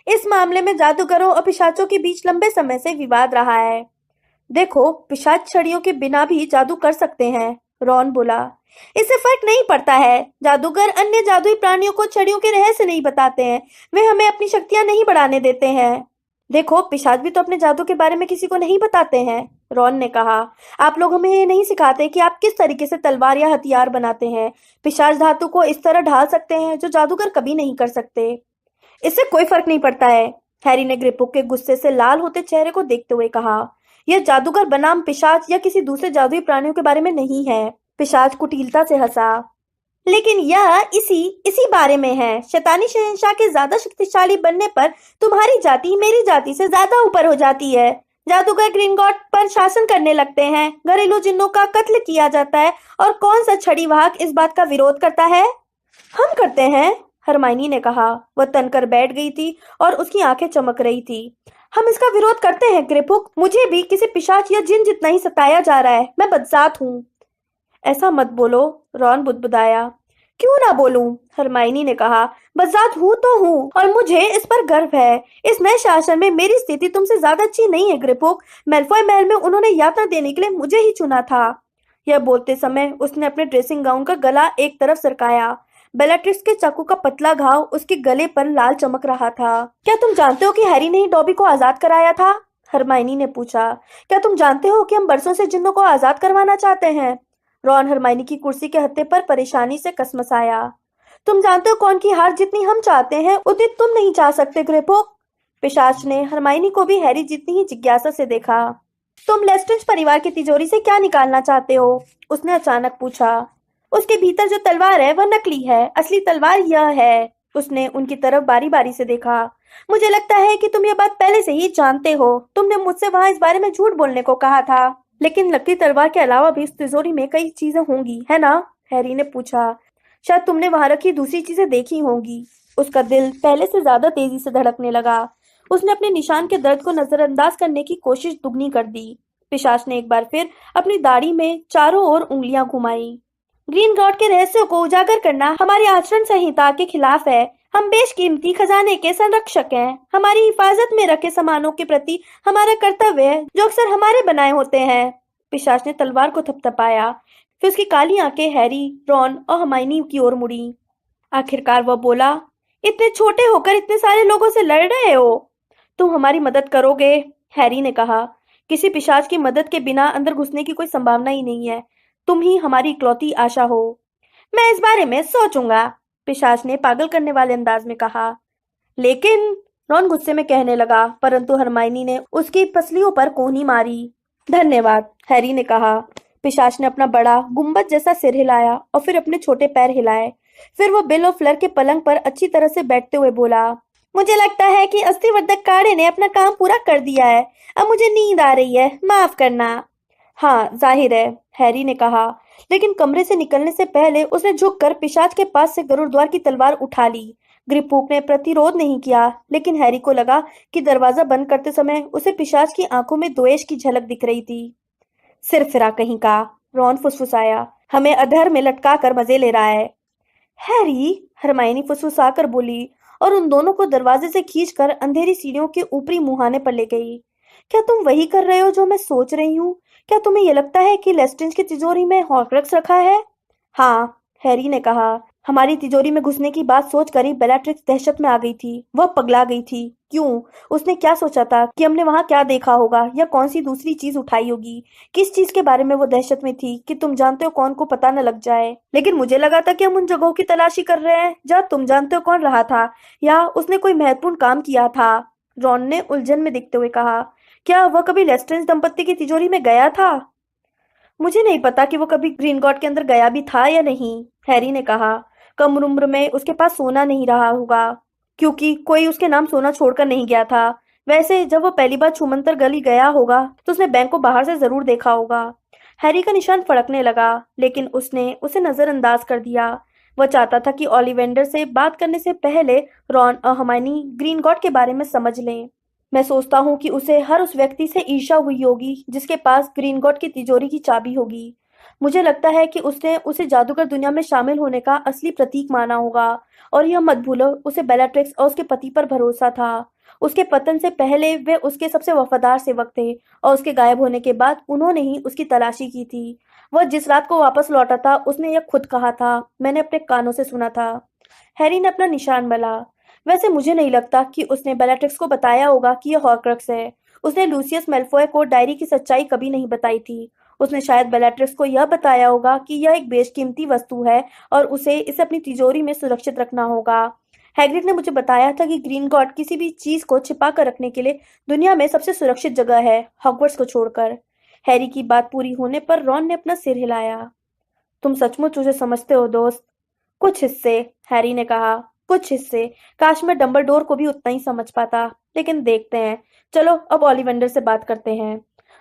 इस मामले में जादूगरों और पिशाचों के बीच लंबे समय से विवाद रहा है। देखो, पिशाच छड़ियों के बिना भी जादू कर सकते हैं, रॉन बोला। इससे फर्क नहीं पड़ता है। जादूगर अन्य जादुई प्राणियों को छड़ियों के रहस्य नहीं बताते हैं। वे हमें अपनी शक्तियां नहीं बढ़ाने देते हैं। देखो, पिशाच भी तो अपने जादू के बारे में किसी को नहीं बताते हैं, रॉन ने कहा। आप लोग हमें ये नहीं सिखाते कि आप किस तरीके से तलवार या हथियार बनाते हैं। पिशाच धातु को इस तरह ढाल सकते हैं जो जादूगर कभी नहीं कर सकते। इससे कोई फर्क नहीं पड़ता है, हैरी ने ग्रिपुक के गुस्से से लाल होते चेहरे को देखते हुए कहा। यह जादूगर बनाम पिशाच या किसी दूसरे जादुई प्राणियों के बारे में नहीं है। पिशाच कुटिलता से हंसा। लेकिन यह इसी इसी बारे में है। शैतानी शहंशाह के ज्यादा शक्तिशाली बनने पर तुम्हारी जाति मेरी जाति से ज्यादा ऊपर हो जाती है। जादूगर ग्रीनगॉट पर शासन करने लगते हैं, घरेलू जिन्नों का कत्ल किया जाता है, और कौन सा छड़ी वाहक इस बात का विरोध करता है? हम करते हैं, हरमाइनी ने कहा। वह तनकर बैठ गई थी और उसकी आंखें चमक रही थी। हम इसका विरोध करते हैं ग्रिपुक। मुझे भी किसी पिशाच या जिन जितना ही सताया जा रहा है। मैं बदजात हूँ। ऐसा मत बोलो, रॉन बुदबुदाया। क्यों ना बोलूं, हरमाइनी ने कहा। बदजात हूँ तो हूँ, और मुझे इस पर गर्व है। इस नए शासन में मेरी स्थिति तुमसे ज्यादा अच्छी नहीं है ग्रिपुक। मैल्फॉय महल में उन्होंने यातना देने के लिए मुझे ही चुना था। यह बोलते समय उसने अपने ड्रेसिंग गाउन का गला एक तरफ सरकाया। बेलाट्रिक्स के चाकू का पतला घाव उसके गले पर लाल चमक रहा था। क्या तुम जानते हो कि हैरी ने ही डॉबी को आजाद कराया था? हरमाइनी ने पूछा। क्या तुम जानते हो कि हम बरसों से जिन्नों को आजाद करवाना चाहते हैं? रॉन हरमाइनी की कुर्सी के हत्थे पर परेशानी से कसमसाया। तुम जानते हो कौन की हार जितनी हम चाहते हैं उतनी तुम नहीं चाह सकते ग्रिपुक। पिशाच ने हरमाइनी को भी हैरी जितनी ही जिज्ञासा से देखा। तुम लेस्ट्रेंज परिवार की तिजोरी से क्या निकालना चाहते हो? उसने अचानक पूछा। उसके भीतर जो तलवार है वह नकली है, असली तलवार यह है। उसने उनकी तरफ बारी बारी से देखा। मुझे लगता है कि तुम यह बात पहले से ही जानते हो। तुमने मुझसे वहां इस बारे में झूठ बोलने को कहा था। लेकिन नकली तलवार के अलावा भी इस तिजोरी में कई चीजें होंगी, है ना? हैरी ने पूछा। शायद तुमने वहां रखी दूसरी चीजें देखी होंगी। उसका दिल पहले से ज्यादा तेजी से धड़कने लगा। उसने अपने निशान के दर्द को नजरअंदाज करने की कोशिश दुगनी कर दी। पिशाच ने एक बार फिर अपनी दाढ़ी में चारों ओर उंगलियां घुमाई। ग्रीन गॉड के रहस्यों को उजागर करना हमारी आचरण संहिता के खिलाफ है। हम बेशकीमती खजाने के संरक्षक हैं। हमारी हिफाजत में रखे सामानों के प्रति हमारा कर्तव्य है जो अक्सर हमारे बनाए होते हैं। पिशाच ने तलवार को थपथपाया। फिर उसकी काली आंखें हैरी, रॉन और हरमाइनी की ओर मुड़ी। आखिरकार वह बोला, इतने छोटे होकर इतने सारे लोगों से लड़ रहे हो। तुम हमारी मदद करोगे? हैरी ने कहा। किसी पिशाच की मदद के बिना अंदर घुसने की कोई संभावना ही नहीं है। तुम ही हमारी इकलौती आशा हो। मैं इस बारे में सोचूंगा, पिशाच ने पागल करने वाले अंदाज में कहा। लेकिन, रॉन गुस्से में कहने लगा, परंतु हरमाइनी ने उसकी पसलियों पर कोहनी मारी। धन्यवाद, हैरी ने कहा। पिशाच ने अपना बड़ा गुंबद जैसा सिर हिलाया और फिर अपने छोटे पैर हिलाए। फिर वो बिल और फ्लर के पलंग पर अच्छी तरह से बैठते हुए बोला, मुझे लगता है कि अस्थिवर्धक काढ़े ने अपना काम पूरा कर दिया है। अब मुझे नींद आ रही है, माफ करना। हाँ, जाहिर है, हैरी ने कहा। लेकिन कमरे से निकलने से पहले उसने झुककर पिशाच के पास से गरुड़द्वार की तलवार उठा ली। ग्रिपुक ने प्रतिरोध नहीं किया, लेकिन हैरी को लगा कि दरवाजा बंद करते समय उसे पिशाच की आंखों में द्वेष की झलक दिख रही थी। सिर फिरा कहीं का, रॉन फुसफुसाया। हमें अधर में लटका कर मजे ले रहा है। हैरी, हरमाइनी फुसफुसाकर बोली और उन दोनों को दरवाजे से खींचकर अंधेरी सीढ़ियों के ऊपरी मुहाने पर ले गई। क्या तुम वही कर रहे हो जो मैं सोच रही हूँ? क्या तुम्हें यह लगता है कि लेस्ट्रेंज की तिजोरी में हॉर्क्रक्स रखा है? हाँ, हैरी ने कहा। हमारी तिजोरी में घुसने की बात सोचकर ही बेलाट्रिक्स दहशत में आ गई थी। वह पगला गई थी। क्यों? उसने क्या सोचा था कि हमने वहां क्या देखा होगा या कौन सी दूसरी चीज उठाई होगी? किस चीज के बारे में वो दहशत में थी कि तुम जानते हो कौन को पता न लग जाए? लेकिन मुझे लगा था कि हम उन जगहों की तलाशी कर रहे हैं जहाँ तुम जानते हो कौन रहा था, या उसने कोई महत्वपूर्ण काम किया था। रॉन ने उलझन में दिखते हुए कहा। क्या वह कभी लेस्ट्रेंज दंपत्ति की तिजोरी में गया था? मुझे नहीं पता कि वो कभी ग्रीन गॉड के अंदर गया भी था या नहीं, हैरी ने कहा। कम उम्र में उसके पास सोना नहीं रहा होगा, क्योंकि कोई उसके नाम सोना छोड़कर नहीं गया था। वैसे जब वो पहली बार छूमंतर गली गया होगा तो उसने बैंक को बाहर से जरूर देखा होगा। हैरी का निशान फड़कने लगा, लेकिन उसने उसे नजरअंदाज कर दिया। वह चाहता था कि ओलिवेंडर से बात करने से पहले रॉन और हर्माइनी ग्रीन गॉड के बारे में समझ लें। मैं सोचता हूँ कि उसे हर उस व्यक्ति से ईर्ष्या हुई होगी जिसके पास ग्रीन गॉड की तिजोरी की चाबी होगी। मुझे लगता है कि उसने उसे जादूगर दुनिया में शामिल होने का असली प्रतीक माना होगा। और यह मत भूलो, उसे बेलाट्रिक्स और उसके पति पर भरोसा था। उसके पतन से पहले वे उसके सबसे वफादार सेवक थे, और उसके गायब होने के बाद उन्होंने ही उसकी तलाशी की थी। वह जिस रात को वापस लौटा था उसने यह खुद कहा था, मैंने अपने कानों से सुना था। हैरी ने अपना निशान मला। वैसे मुझे नहीं लगता कि उसने बेलाट्रिक्स को बताया होगा कि यह हॉर्क्रक्स है। उसने लूसियस मेल्फॉय को डायरी की सच्चाई कभी नहीं बताई थी। उसने शायद बेलाट्रिक्स को यह बताया होगा कि यह एक बेशकीमती वस्तु है और उसे इसे अपनी तिजोरी में सुरक्षित रखना होगा। हैग्रिड ने मुझे बताया था कि ग्रीन गॉड किसी भी चीज को छिपा कर रखने के लिए दुनिया में सबसे सुरक्षित जगह है, हॉगवर्ट्स को छोड़कर। हैरी की बात पूरी होने पर रॉन ने अपना सिर हिलाया। तुम सचमुच उसे समझते हो दोस्त? कुछ हिस्से, हैरी ने कहा। कुछ हिस्से। काश मैं डंबलडोर को भी उतना ही समझ पाता। लेकिन देखते हैं। चलो अब ओलिवेंडर से बात करते हैं।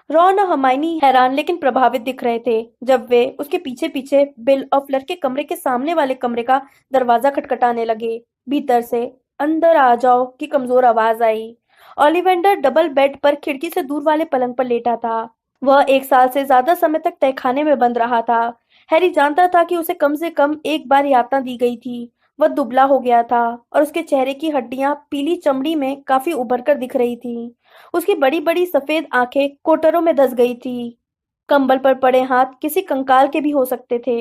रॉन और हर्माइनी हैरान लेकिन प्रभावित दिख रहे थे जब वे उसके पीछे पीछे बिल और फ्लर के कमरे के सामने वाले कमरे का दरवाजा खटखटाने लगे। भीतर से अंदर आ जाओ की कमजोर आवाज आई। ओलिवेंडर डबल बेड पर खिड़की से दूर वाले पलंग पर लेटा था। वह 1 साल से ज्यादा समय तक तहखाने में बंद रहा था। हैरी जानता था कि उसे कम से कम एक बार यातना दी गई थी। वह दुबला हो गया था और उसके चेहरे की हड्डियां पीली चमड़ी में काफी उभर कर दिख रही थी। उसकी बड़ी बड़ी सफेद आंखें कोटरों में धंस गई थी। कंबल पर पड़े हाथ किसी कंकाल के भी हो सकते थे।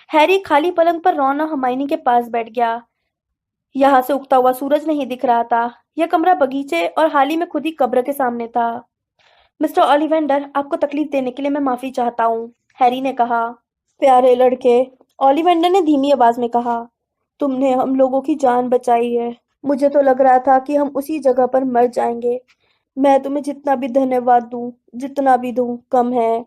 हैरी खाली पलंग पर रॉन और हर्माइनी के पास बैठ गया। यहाँ से उगता हुआ सूरज नहीं दिख रहा था। यह कमरा बगीचे और हाल ही में खुदी कब्र के सामने था। मिस्टर ओलिवेंडर, आपको तकलीफ देने के लिए मैं माफी चाहता हूँ, हैरी ने कहा। प्यारे लड़के, ओलिवेंडर ने धीमी आवाज में कहा, तुमने हम लोगों की जान बचाई है। मुझे तो लग रहा था कि हम उसी जगह पर मर जाएंगे। मैं तुम्हें जितना भी धन्यवाद दूं, जितना भी दूं, कम है।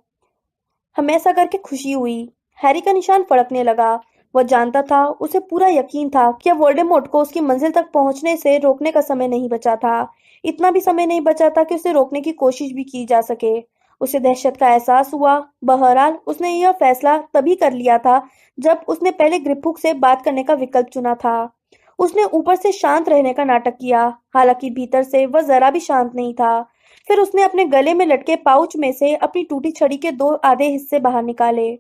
हमें ऐसा करके खुशी हुई। हैरी का निशान फड़कने लगा। वह जानता था, उसे पूरा यकीन था कि अब वोल्डेमॉर्ट को उसकी मंजिल तक पहुंचने से रोकने का समय नहीं बचा था। इतना भी समय नहीं बचा था कि उसे रोकने की कोशिश भी की जा सके। उसे दहशत का एहसास हुआ। बहरहाल उसने यह फैसला तभी कर लिया था जब उसने पहले ग्रिपहुक से बात करने का विकल्प चुना था। उसने ऊपर से शांत रहने का नाटक किया, हालांकि भीतर से वह जरा भी शांत नहीं था। फिर उसने अपने गले में लटके पाउच में से अपनी टूटी छड़ी के 2 आधे हिस्से बाहर निकाले।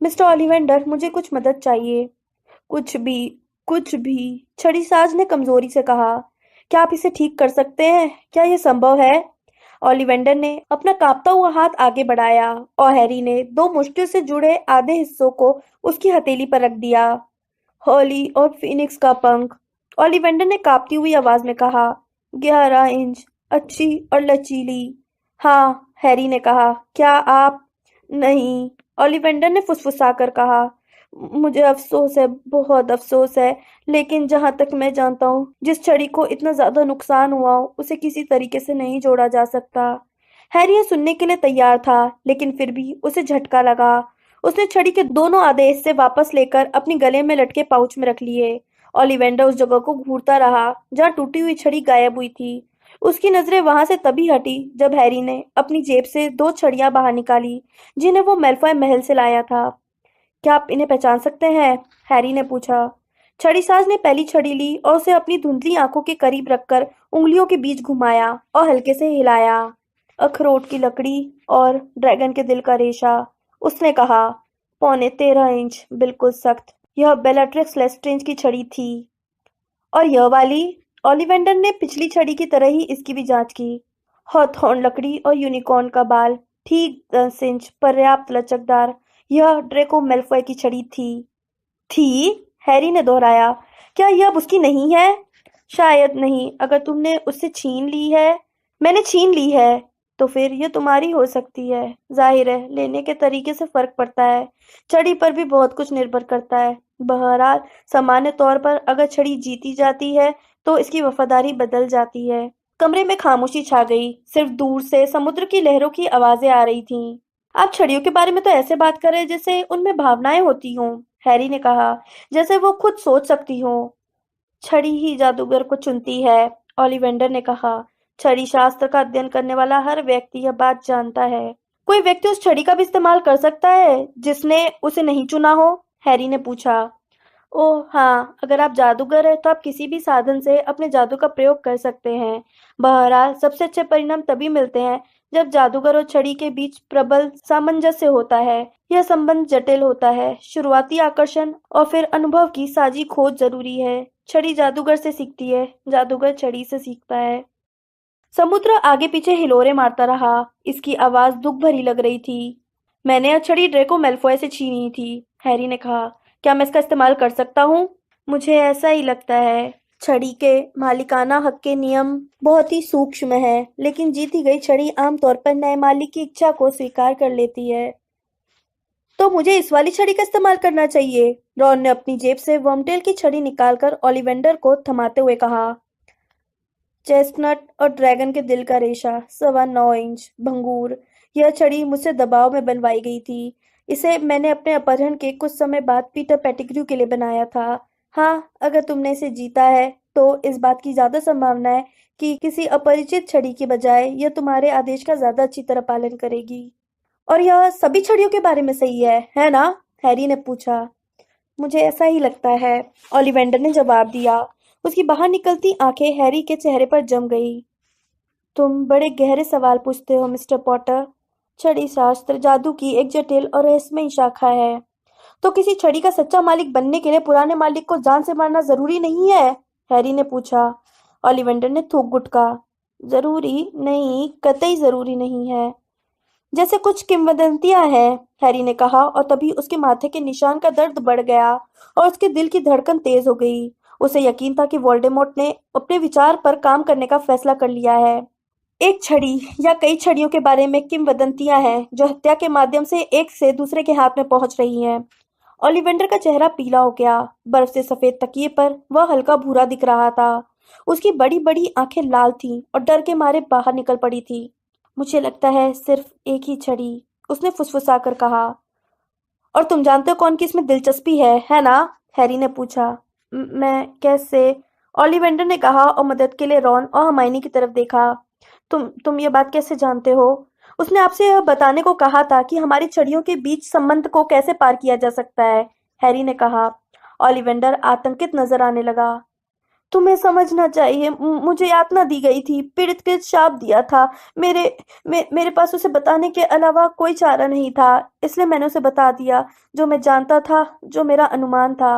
मिस्टर ओलिवेंडर, मुझे कुछ मदद चाहिए। कुछ भी, कुछ भी, छड़ीसाज ने कमजोरी से कहा। क्या आप इसे ठीक कर सकते हैं? क्या यह संभव है? ओलिवेंडर ने अपना कांपता हुआ हाथ आगे बढ़ाया और हैरी ने 2 मुश्किल से जुड़े आधे हिस्सों को उसकी हथेली पर रख दिया। हॉली और फिनिक्स का पंख, ओलिवेंडर ने कांपती हुई आवाज में कहा। 11 इंच, अच्छी और लचीली। हाँ, हैरी ने कहा। क्या आप? नहीं, ओलिवेंडर ने फुसफुसाकर कहा। मुझे अफसोस है, बहुत अफसोस है, लेकिन जहां तक मैं जानता हूँ, जिस छड़ी को इतना ज्यादा नुकसान हुआ हो, उसे किसी तरीके से नहीं जोड़ा जा सकता। हैरी यह सुनने के लिए तैयार था, लेकिन फिर भी उसे झटका लगा। उसने छड़ी के दोनों आधे हिस्से वापस लेकर अपनी गले में लटके पाउच में रख लिए। ओलिवेंडर उस जगह को घूरता रहा जहाँ टूटी हुई छड़ी गायब हुई थी। उसकी नजरें वहां से तभी हटी जब हैरी ने अपनी जेब से 2 छड़ियां बाहर निकाली, जिन्हें वो मेल्फॉय महल से लाया था। क्या आप इन्हें पहचान सकते हैं? हैरी ने पूछा। छड़ीसाज ने पहली छड़ी ली और उसे अपनी धुंधली आंखों के करीब रखकर उंगलियों के बीच घुमाया और हल्के से हिलाया। अखरोट की लकड़ी और ड्रैगन के दिल का रेशा, उसने कहा। 13.25 इंच, बिल्कुल सख्त। यह बेलाट्रिक्स लेस्ट्रेंज की छड़ी थी। और यह वाली? ओलिवेंडर ने पिछली छड़ी की तरह ही इसकी भी जांच की। हॉथॉर्न लकड़ी और यूनिकॉर्न का बाल, ठीक 10 इंच, पर्याप्त लचकदार। यह ड्रेको मेल्फॉय की छड़ी थी। थी? हैरी ने दोहराया। क्या यह अब उसकी नहीं है? शायद नहीं, अगर तुमने उससे छीन ली है। मैंने छीन ली है तो फिर ये तुम्हारी हो सकती है। जाहिर है लेने के तरीके से फर्क पड़ता है। छड़ी पर भी बहुत कुछ निर्भर करता है। बहरहाल सामान्य तौर पर अगर छड़ी जीती जाती है तो इसकी वफादारी बदल जाती है। कमरे में खामोशी छा गई, सिर्फ दूर से समुद्र की लहरों की आवाजें आ रही थीं। आप छड़ियों के बारे में तो ऐसे बात कर रहे जैसे उनमें भावनाएं होती हों, हैरी ने कहा, जैसे वो खुद सोच सकती हो। छड़ी ही जादूगर को चुनती है, ओलिवेंडर ने कहा। छड़ी शास्त्र का अध्ययन करने वाला हर व्यक्ति यह बात जानता है। कोई व्यक्ति उस छड़ी का भी इस्तेमाल कर सकता है जिसने उसे नहीं चुना हो? हैरी ने पूछा। ओह हाँ, अगर आप जादूगर हैं तो आप किसी भी साधन से अपने जादू का प्रयोग कर सकते हैं। बहरहाल सबसे अच्छे परिणाम तभी मिलते हैं जब जादूगर और छड़ी के बीच प्रबल सामंजस्य होता है। यह संबंध जटिल होता है। शुरुआती आकर्षण और फिर अनुभव की साझी खोज जरूरी है। छड़ी जादूगर से सीखती है, जादूगर छड़ी से सीखता है। समुद्र आगे पीछे हिलोरे मारता रहा। इसकी आवाज दुख भरी लग रही थी। मैंने यह छड़ी ड्रेको मैल्फॉय से छीनी थी, हैरी ने कहा। क्या मैं इसका इस्तेमाल कर सकता हूँ? मुझे ऐसा ही लगता है। छड़ी के मालिकाना हक के नियम बहुत ही सूक्ष्म है, लेकिन जीती गई छड़ी आमतौर पर नए मालिक की इच्छा को स्वीकार कर लेती है। तो मुझे इस वाली छड़ी का इस्तेमाल करना चाहिए। रॉन ने अपनी जेब से वर्मटेल की छड़ी निकालकर ओलिवेंडर को थमाते हुए कहा। चेस्टनट और ड्रैगन के दिल का रेशा, 9.25 इंच, भंगूर। यह छड़ी मुझसे दबाव में बनवाई गई थी। इसे मैंने अपने अपहरण के कुछ समय बाद पीटर पेटिग्रू के लिए बनाया था। हाँ, अगर तुमने इसे जीता है तो इस बात की ज्यादा संभावना है कि किसी अपरिचित छड़ी के बजाय यह तुम्हारे आदेश का ज्यादा अच्छी तरह पालन करेगी। और यह सभी छड़ियों के बारे में सही है ना? हैरी ने पूछा। मुझे ऐसा ही लगता है, ओलिवेंडर ने जवाब दिया। उसकी बाहर निकलती आंखें हैरी के चेहरे पर जम गई। तुम बड़े गहरे सवाल पूछते हो मिस्टर पॉटर। छड़ी शास्त्र जादू की एक जटिल और रहस्यमयी शाखा है। तो किसी छड़ी का सच्चा मालिक बनने के लिए पुराने मालिक को जान से मारना जरूरी नहीं है? हैरी ने पूछा। ओलिवेंडर ने थूक गुटका। जरूरी नहीं, कतई जरूरी नहीं है। जैसे कुछ किंवदंतियां हैं, हैरी ने कहा, और तभी उसके माथे के निशान का दर्द बढ़ गया और उसके दिल की धड़कन तेज हो गई। उसे यकीन था कि वोल्डेमॉर्ट ने अपने विचार पर काम करने का फैसला कर लिया है। एक छड़ी या कई छड़ियों के बारे में किंवदंतियां हैं जो हत्या के माध्यम से एक से दूसरे के हाथ में पहुंच रही हैं। ओलिवेंडर का चेहरा पीला हो गया। बर्फ से सफेद तकिए पर वह हल्का भूरा दिख रहा था। उसकी बड़ी बड़ी आंखें लाल थीं और डर के मारे बाहर निकल पड़ी थी। मुझे लगता है सिर्फ एक ही छड़ी, उसने फुसफुसाकर कहा। और तुम जानते हो कौन की इसमें दिलचस्पी है ना? हैरी ने पूछा। मैं कैसे? ओलिवेंडर ने कहा और मदद के लिए रॉन और हर्माइनी की तरफ देखा। तुम ये बात कैसे जानते हो? उसने आपसे यह बताने को कहा था कि हमारी छड़ियों के बीच संबंध को कैसे पार किया जा सकता है, हैरी ने कहा। ओलिवेंडर आतंकित नजर आने लगा। तुम्हें समझना चाहिए, मुझे यातना दी गई थी, पीड़ित के शाप दिया था। मेरे मेरे पास उसे बताने के अलावा कोई चारा नहीं था, इसलिए मैंने उसे बता दिया जो मैं जानता था, जो मेरा अनुमान था।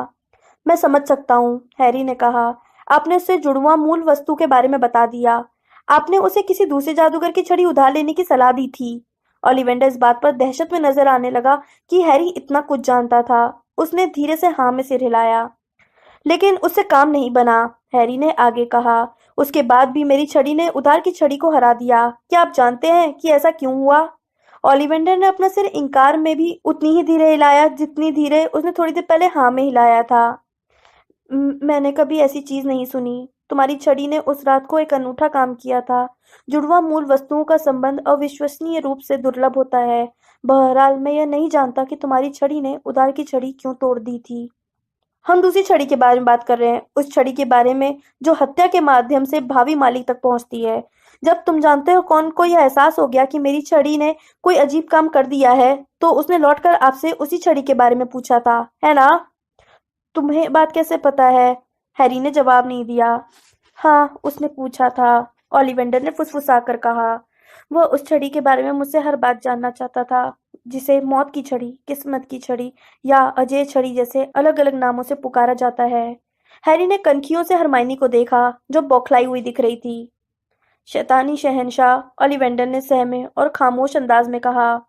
मैं समझ सकता हूँ, हैरी ने कहा। आपने उससे जुड़वा मूल वस्तु के बारे में बता दिया। आपने उसे किसी दूसरे जादूगर की छड़ी उधार लेने की सलाह दी थी। ओलिवेंडर इस बात पर दहशत में नजर आने लगा कि हैरी इतना कुछ जानता था। उसने धीरे से हाँ में सिर हिलाया। लेकिन उससे काम नहीं बना, हैरी ने आगे कहा। उसके बाद भी मेरी छड़ी ने उधार की छड़ी को हरा दिया। क्या आप जानते हैं कि ऐसा क्यों हुआ? ओलिवेंडर ने अपना सिर इंकार में भी उतनी ही धीरे हिलाया जितनी धीरे उसने थोड़ी देर पहले हाँ में हिलाया था। मैंने कभी ऐसी चीज नहीं सुनी। तुम्हारी छड़ी ने उस रात को एक अनूठा काम किया था। जुड़वा मूल वस्तुओं का संबंध अविश्वसनीय रूप से दुर्लभ होता है। बहरहाल मैं यह नहीं जानता कि तुम्हारी छड़ी ने उधार की छड़ी क्यों तोड़ दी थी। हम दूसरी छड़ी के बारे में बात कर रहे हैं, उस छड़ी के बारे में जो हत्या के माध्यम से भावी मालिक तक पहुंचती है। जब तुम जानते हो कौन को यह एहसास हो गया कि मेरी छड़ी ने कोई अजीब काम कर दिया है, तो उसने लौटकर आपसे उसी छड़ी के बारे में पूछा था, है ना? तुम्हें बात कैसे पता है? हैरी ने जवाब नहीं दिया। हाँ, उसने पूछा था, ओलिवेंडर ने फुसफुसाकर कहा। वह उस छड़ी के बारे में मुझसे हर बात जानना चाहता था, जिसे मौत की छड़ी, किस्मत की छड़ी या अजय छड़ी जैसे अलग अलग नामों से पुकारा जाता है। हैरी ने कनखियों से हरमाइनी को देखा, जो बौखलाई हुई दिख रही थी। शैतानी शहंशाह, ओलिवेंडर ने सहमे और खामोश अंदाज में कहा।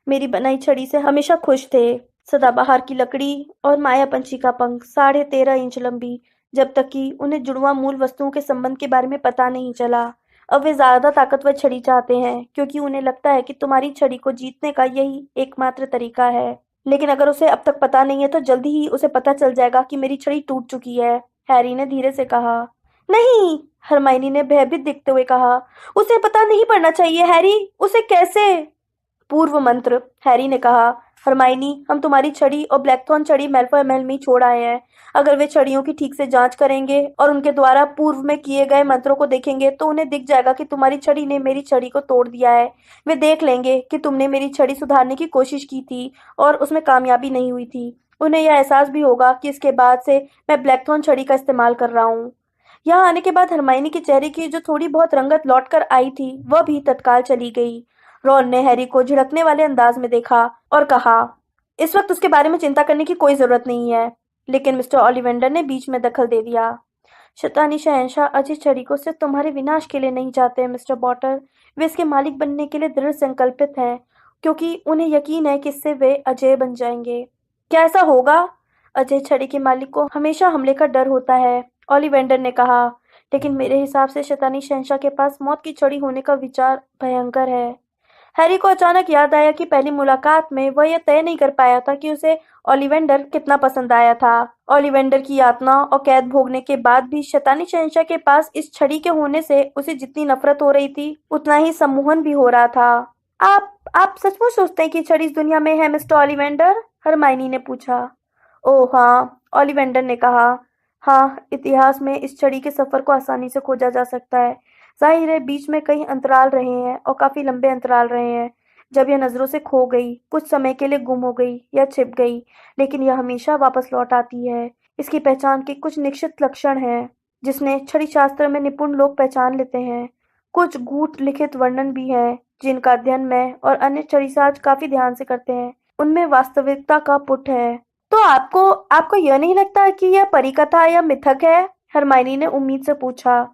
मेरी बनाई छड़ी से हमेशा खुश थे। सदाबहार की लकड़ी और माया पंछी का पंख, 13.5 इंच लंबी, जब तक कि उन्हें जुड़वां मूल वस्तुओं के संबंध के बारे में पता नहीं चला। अब वे ज्यादा ताकतवर छड़ी चाहते हैं क्योंकि उन्हें लगता है कि तुम्हारी छड़ी को जीतने का यही एकमात्र तरीका है। लेकिन अगर उसे अब तक पता नहीं है तो जल्दी ही उसे पता चल जाएगा कि मेरी छड़ी टूट चुकी है, हैरी ने धीरे से कहा। नहीं, हरमाइनी ने भयभीत दिखते हुए कहा। उसे पता नहीं पड़ना चाहिए हैरी, उसे कैसे? पूर्व मंत्र, हैरी ने कहा। हरमाइनी, हम तुम्हारी छड़ी और ब्लैकथॉर्न छड़ी मैल्फॉय महल में ही छोड़ आए हैं। अगर वे छड़ियों की ठीक से जांच करेंगे और उनके द्वारा पूर्व में किए गए मंत्रों को देखेंगे तो उन्हें दिख जाएगा कि तुम्हारी छड़ी ने मेरी छड़ी को तोड़ दिया है। वे देख लेंगे कि तुमने मेरी छड़ी सुधारने की कोशिश की थी और उसमें कामयाबी नहीं हुई थी। उन्हें यह एहसास भी होगा कि इसके बाद से मैं ब्लैकथॉर्न छड़ी का इस्तेमाल कर रहा हूँ। यहाँ आने के बाद हरमाइनी के चेहरे की जो थोड़ी बहुत रंगत लौट कर आई थी वह भी तत्काल चली गई। रॉन ने हैरी को झिड़कने वाले अंदाज में देखा और कहा, इस वक्त उसके बारे में चिंता करने की कोई जरूरत नहीं है। लेकिन मिस्टर ओलिवेंडर ने बीच में दखल दे दिया। शैतानी शहंशाह अजय छड़ी को सिर्फ तुम्हारे विनाश के लिए नहीं चाहते मिस्टर पॉटर, वे इसके मालिक बनने के लिए दृढ़ संकल्पित हैं, क्योंकि उन्हें यकीन है कि इससे वे अजय बन जाएंगे। क्या ऐसा होगा? अजय छड़ी के मालिक को हमेशा हमले का डर होता है, ओलिवेंडर ने कहा। लेकिन मेरे हिसाब से शैतानी शहंशाह के पास मौत की छड़ी होने का विचार भयंकर है। हैरी को अचानक याद आया कि पहली मुलाकात में वह यह तय नहीं कर पाया था कि उसे ओलिवेंडर कितना पसंद आया था। ओलिवेंडर की यातना और कैद भोगने के बाद भी शैतानी शहंशाह के पास इस छड़ी के होने से उसे जितनी नफरत हो रही थी उतना ही सम्मोहन भी हो रहा था। आप सचमुच सोचते हैं कि छड़ी इस दुनिया में है मिस्टर ओलिवेंडर? हरमाइनी ने पूछा। ओह हाँ, ओलिवेंडर ने कहा। हाँ, इतिहास में इस छड़ी के सफर को आसानी से खोजा जा सकता है। जाहिर है बीच में कई अंतराल रहे हैं और काफी लंबे अंतराल रहे हैं जब यह नजरों से खो गई, कुछ समय के लिए गुम हो गई या छिप गई, लेकिन यह हमेशा वापस लौट आती है। इसकी पहचान के कुछ निश्चित लक्षण हैं जिसने छड़ी शास्त्र में निपुण लोग पहचान लेते हैं। कुछ गूढ़ लिखित वर्णन भी हैं जिनका अध्ययन मैं और अन्य छड़ीसाज काफी ध्यान से करते हैं। उनमें वास्तविकता का पुट है। तो आपको आपको यह नहीं लगता कि यह परिकथा या मिथक है? हरमाइनी ने उम्मीद से पूछा।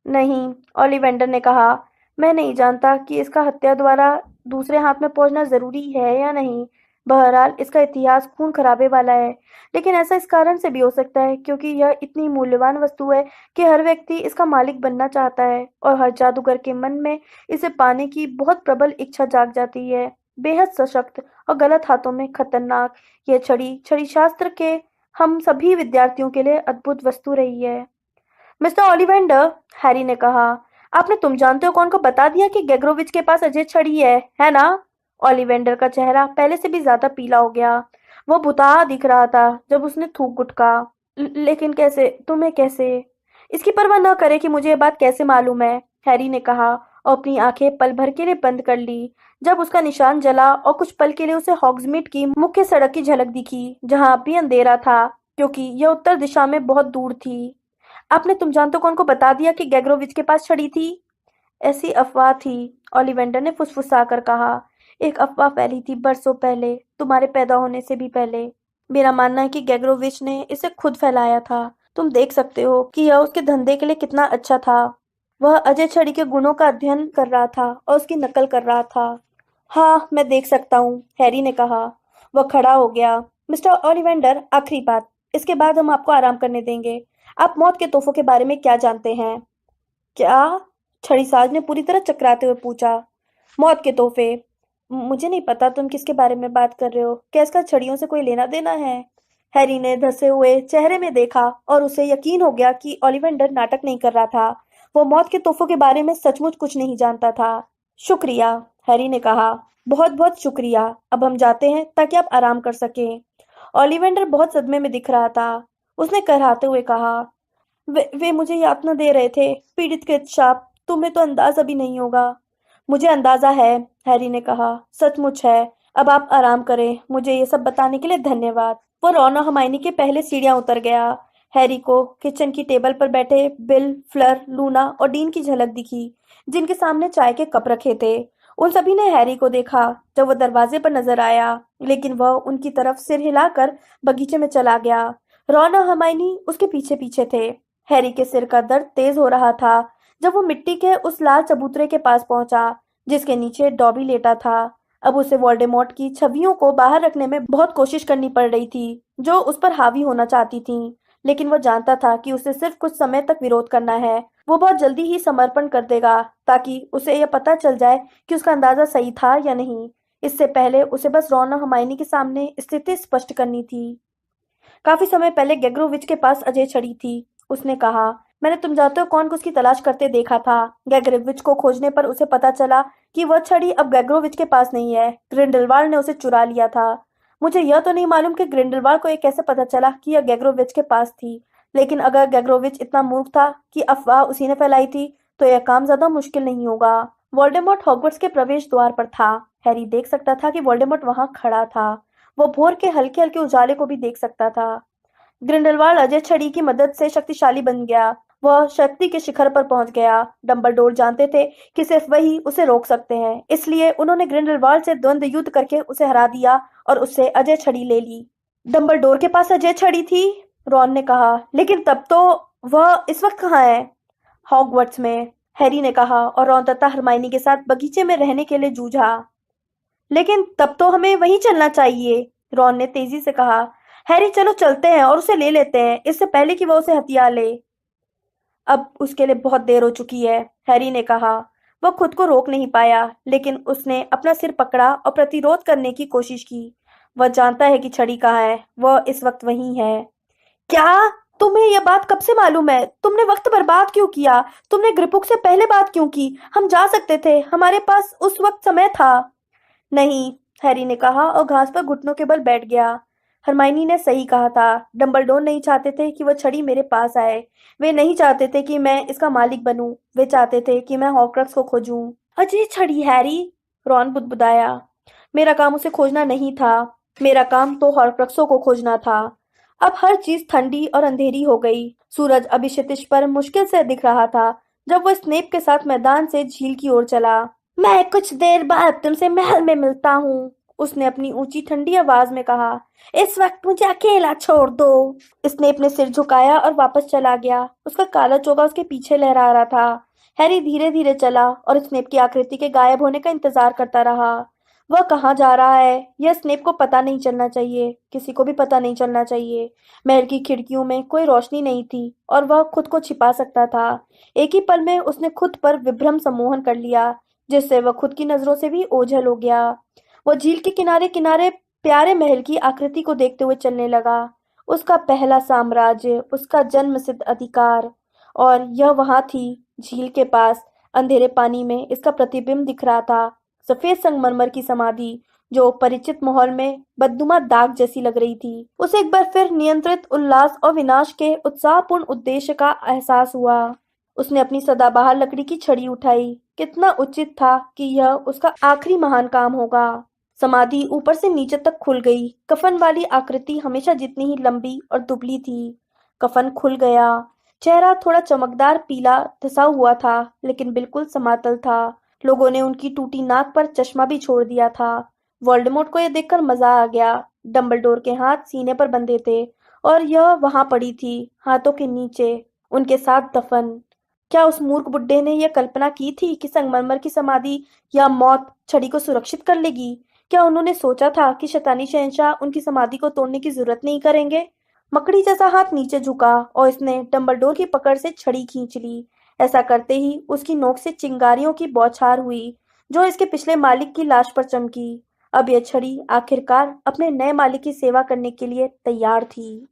नहीं, ओलिवेंडर ने कहा। मैं नहीं जानता कि इसका हत्या द्वारा दूसरे हाथ में पहुंचना जरूरी है या नहीं। बहरहाल इसका इतिहास खून खराबे वाला है, लेकिन ऐसा इस कारण से भी हो सकता है क्योंकि यह इतनी मूल्यवान वस्तु है कि हर व्यक्ति इसका मालिक बनना चाहता है और हर जादूगर के मन में इसे पाने की बहुत प्रबल इच्छा जाग जाती है। बेहद सशक्त और गलत हाथों में खतरनाक, यह छड़ी छड़ी शास्त्र के हम सभी विद्यार्थियों के लिए अद्भुत वस्तु रही है। मिस्टर ओलिवेंडर, हैरी ने कहा, आपने तुम जानते हो कौन को बता दिया कि गेग्रोविच के पास अजय छड़ी है ना? ओलिवेंडर का चेहरा पहले से भी ज्यादा पीला हो गया। वो भुतहा दिख रहा था जब उसने थूक गुटका। लेकिन कैसे? तुम्हें कैसे? इसकी परवाह न करे कि मुझे ये बात कैसे मालूम है, हैरी ने कहा और अपनी आंखें पल भर के लिए बंद कर ली। जब उसका निशान जला और कुछ पल के लिए उसे हॉग्समीड की मुख्य सड़क की झलक दिखी, जहां अब भी अंधेरा था क्योंकि यह उत्तर दिशा में बहुत दूर थी। आपने तुम जानते हो कौन को बता दिया कि गेग्रोविच के पास छड़ी थी? ऐसी अफवाह थी, ओलिवेंडर ने फुसफुसाकर कहा। एक अफवाह फैली थी बरसों पहले, तुम्हारे पैदा होने से भी पहले। मेरा मानना है कि गेग्रोविच ने इसे खुद फैलाया था। तुम देख सकते हो कि यह उसके धंधे के लिए कितना अच्छा था। वह अजय छड़ी के गुणों का अध्ययन कर रहा था और उसकी नकल कर रहा था। हाँ, मैं देख सकता हूँ, हैरी ने कहा। वह खड़ा हो गया। मिस्टर ओलिवेंडर, आखिरी बात, इसके बाद हम आपको आराम करने देंगे। आप मौत के तोहफों के बारे में क्या जानते हैं? क्या? छड़ीसाज ने पूरी तरह चकराते हुए पूछा। मौत के तोहफे? मुझे नहीं पता तुम किसके बारे में बात कर रहे हो। क्या इसका छड़ियों से कोई लेना देना है? हैरी ने धंसे हुए चेहरे में देखा और उसे यकीन हो गया कि ओलिवेंडर नाटक नहीं कर रहा था। वो मौत के तोहफों के बारे में सचमुच कुछ नहीं जानता था। शुक्रिया, हैरी ने कहा। बहुत बहुत शुक्रिया। अब हम जाते हैं ताकि आप आराम कर सकें। ओलिवेंडर बहुत सदमे में दिख रहा था। उसने कराहते हुए कहा, वे मुझे यातना दे रहे थे, पीड़ित कृत शाप। तुम्हें तो अंदाजा भी नहीं होगा। मुझे अंदाजा है, हैरी ने कहा। सचमुच है। अब आप आराम करें। मुझे ये सब बताने के लिए धन्यवाद। वो रॉन और हरमाइनी के पहले सीढ़ियां उतर गया। हैरी को किचन की टेबल पर बैठे बिल, फ्लर, लूना और डीन की झलक दिखी, जिनके सामने चाय के कप रखे थे। उन सभी ने हैरी को देखा जब वह दरवाजे पर नजर आया, लेकिन वह उनकी तरफ सिर हिलाकर बगीचे में चला गया। रॉन और हरमाइनी उसके पीछे पीछे थे। हैरी के सिर का दर्द तेज हो रहा था जब वो मिट्टी के उस लाल चबूतरे के पास पहुंचा जिसके नीचे डॉबी लेटा था। अब उसे वोल्डेमॉर्ट की छवियों को बाहर रखने में बहुत कोशिश करनी पड़ रही थी जो उस पर हावी होना चाहती थीं, लेकिन वो जानता था कि उसे सिर्फ कुछ समय तक विरोध करना है। वो बहुत जल्दी ही समर्पण कर देगा, ताकि उसे यह पता चल जाए कि उसका अंदाजा सही था या नहीं। इससे पहले उसे बस रॉन और हर्माइनी के सामने स्थिति स्पष्ट करनी थी। काफी समय पहले गैग्रोविच के पास अजय छड़ी थी। उसने कहा, मैंने तुम जानते हो कौन को उसकी तलाश करते देखा था। गैग्रोविच को खोजने पर उसे पता चला कि वह छड़ी अब गैग्रोविच के पास नहीं है। ग्रिंडलवाल्ड ने उसे चुरा लिया था। मुझे यह तो नहीं मालूम कि ग्रिंडलवाल्ड को यह कैसे पता चला कि यह गैग्रोविच के पास थी। लेकिन अगर गैग्रोविच इतना मूर्ख था कि अफवाह उसी ने फैलाई थी, तो यह काम ज्यादा मुश्किल नहीं होगा। वोल्डेमॉर्ट हॉगवर्ट्स के प्रवेश द्वार पर था। हैरी देख सकता था कि वोल्डेमॉर्ट वहां खड़ा था। वो भोर के हल्के हल्के उजाले को भी देख सकता था। ग्रिंडलवाल्ड अजय छड़ी की मदद से शक्तिशाली बन गया। वह शक्ति के शिखर पर पहुंच गया। डंबलडोर जानते थे कि सिर्फ वही उसे रोक सकते हैं, इसलिए उन्होंने ग्रिंडलवाल्ड से द्वंद्व युद्ध करके उसे हरा दिया और उससे अजय छड़ी ले ली। डंबलडोर के पास अजय छड़ी थी, रॉन ने कहा, लेकिन तब तो वह इस वक्त कहाँ है? हॉगवर्ट्स में, हैरी ने कहा, और रॉन तथा हरमाइनी के साथ बगीचे में रहने के लिए जूझा। लेकिन तब तो हमें वहीं चलना चाहिए, रॉन ने तेजी से कहा। हैरी, चलो चलते हैं और उसे ले लेते हैं, इससे पहले कि वह उसे हथिया ले। अब उसके लिए बहुत देर हो चुकी है, हैरी ने कहा। वह खुद को रोक नहीं पाया, लेकिन उसने अपना सिर पकड़ा और प्रतिरोध करने की कोशिश की। वह जानता है कि छड़ी कहाँ है, वह इस वक्त वहीं है। क्या? तुम्हें यह बात कब से मालूम है? तुमने वक्त बर्बाद क्यों किया? तुमने ग्रिपुक से पहले बात क्यों की? हम जा सकते थे, हमारे पास उस वक्त समय था। नहीं, हैरी ने कहा और घास पर घुटनों के बल बैठ गया। हरमाइनी ने सही कहा था। डंबलडोर नहीं चाहते थे कि वह छड़ी मेरे पास आए। वे नहीं चाहते थे कि मैं इसका मालिक बनूं। वे चाहते थे कि मैं हॉर्क्रक्स को खोजूं। अजय छड़ी, हैरी, रॉन बुदबुदाया। मेरा काम उसे खोजना नहीं था। मेरा काम तो हॉर्क्रक्सों को खोजना था। अब हर चीज ठंडी और अंधेरी हो गई। सूरज अभी क्षितिज पर मुश्किल से दिख रहा था जब वह स्नेप के साथ मैदान से झील की ओर चला। मैं कुछ देर बाद तुमसे महल में मिलता हूँ, उसने अपनी ऊंची ठंडी आवाज में कहा। इस वक्त मुझे अकेला छोड़ दो। स्नेप ने सिर झुकाया और वापस चला गया। उसका काला चोगा उसके पीछे लहरा रहा था। हैरी धीरे धीरे चला और स्नेप की आकृति के गायब होने का इंतजार करता रहा। वह कहाँ जा रहा है, यह स्नेप को पता नहीं चलना चाहिए। किसी को भी पता नहीं चलना चाहिए। महल की खिड़कियों में कोई रोशनी नहीं थी और वह खुद को छिपा सकता था। एक ही पल में उसने खुद पर विभ्रम सम्मोहन कर लिया, जिससे वह खुद की नजरों से भी ओझल हो गया। वह झील के किनारे किनारे प्यारे महल की आकृति को देखते हुए चलने लगा। उसका पहला साम्राज्य, उसका जन्मसिद्ध अधिकार, और यह वहां थी, झील के पास, अंधेरे पानी में इसका प्रतिबिंब दिख रहा था। सफेद संगमरमर की समाधि, जो परिचित माहौल में बदनुमा दाग जैसी लग रही थी। उसे एक बार फिर नियंत्रित उल्लास और विनाश के उत्साहपूर्ण उद्देश्य का एहसास हुआ। उसने अपनी सदाबहार लकड़ी की छड़ी उठाई। कितना उचित था कि यह उसका आखिरी महान काम होगा। समाधि ऊपर से नीचे तक खुल गई। कफन वाली आकृति हमेशा जितनी ही लंबी और दुबली थी। कफन खुल गया। चेहरा थोड़ा चमकदार पीला धसा हुआ था, लेकिन बिल्कुल समातल था। लोगों ने उनकी टूटी नाक पर चश्मा भी छोड़ दिया था। वोल्डेमॉर्ट को यह देखकर मजा आ गया। डंबलडोर के हाथ सीने पर बंधे थे और यह वहां पड़ी थी, हाथों के नीचे, उनके साथ दफन। क्या उस मूर्ख बुड्ढे ने यह कल्पना की थी कि संगमरमर की समाधि या मौत छड़ी को सुरक्षित कर लेगी? क्या उन्होंने सोचा था कि शैतानी शहंशाह उनकी समाधि को तोड़ने की जरूरत नहीं करेंगे? मकड़ी जैसा हाथ नीचे झुका और इसने डंबलडोर की पकड़ से छड़ी खींच ली। ऐसा करते ही उसकी नोक से चिंगारियों की बौछार हुई, जो इसके पिछले मालिक की लाश पर चमकी। अब यह छड़ी आखिरकार अपने नए मालिक की सेवा करने के लिए तैयार थी।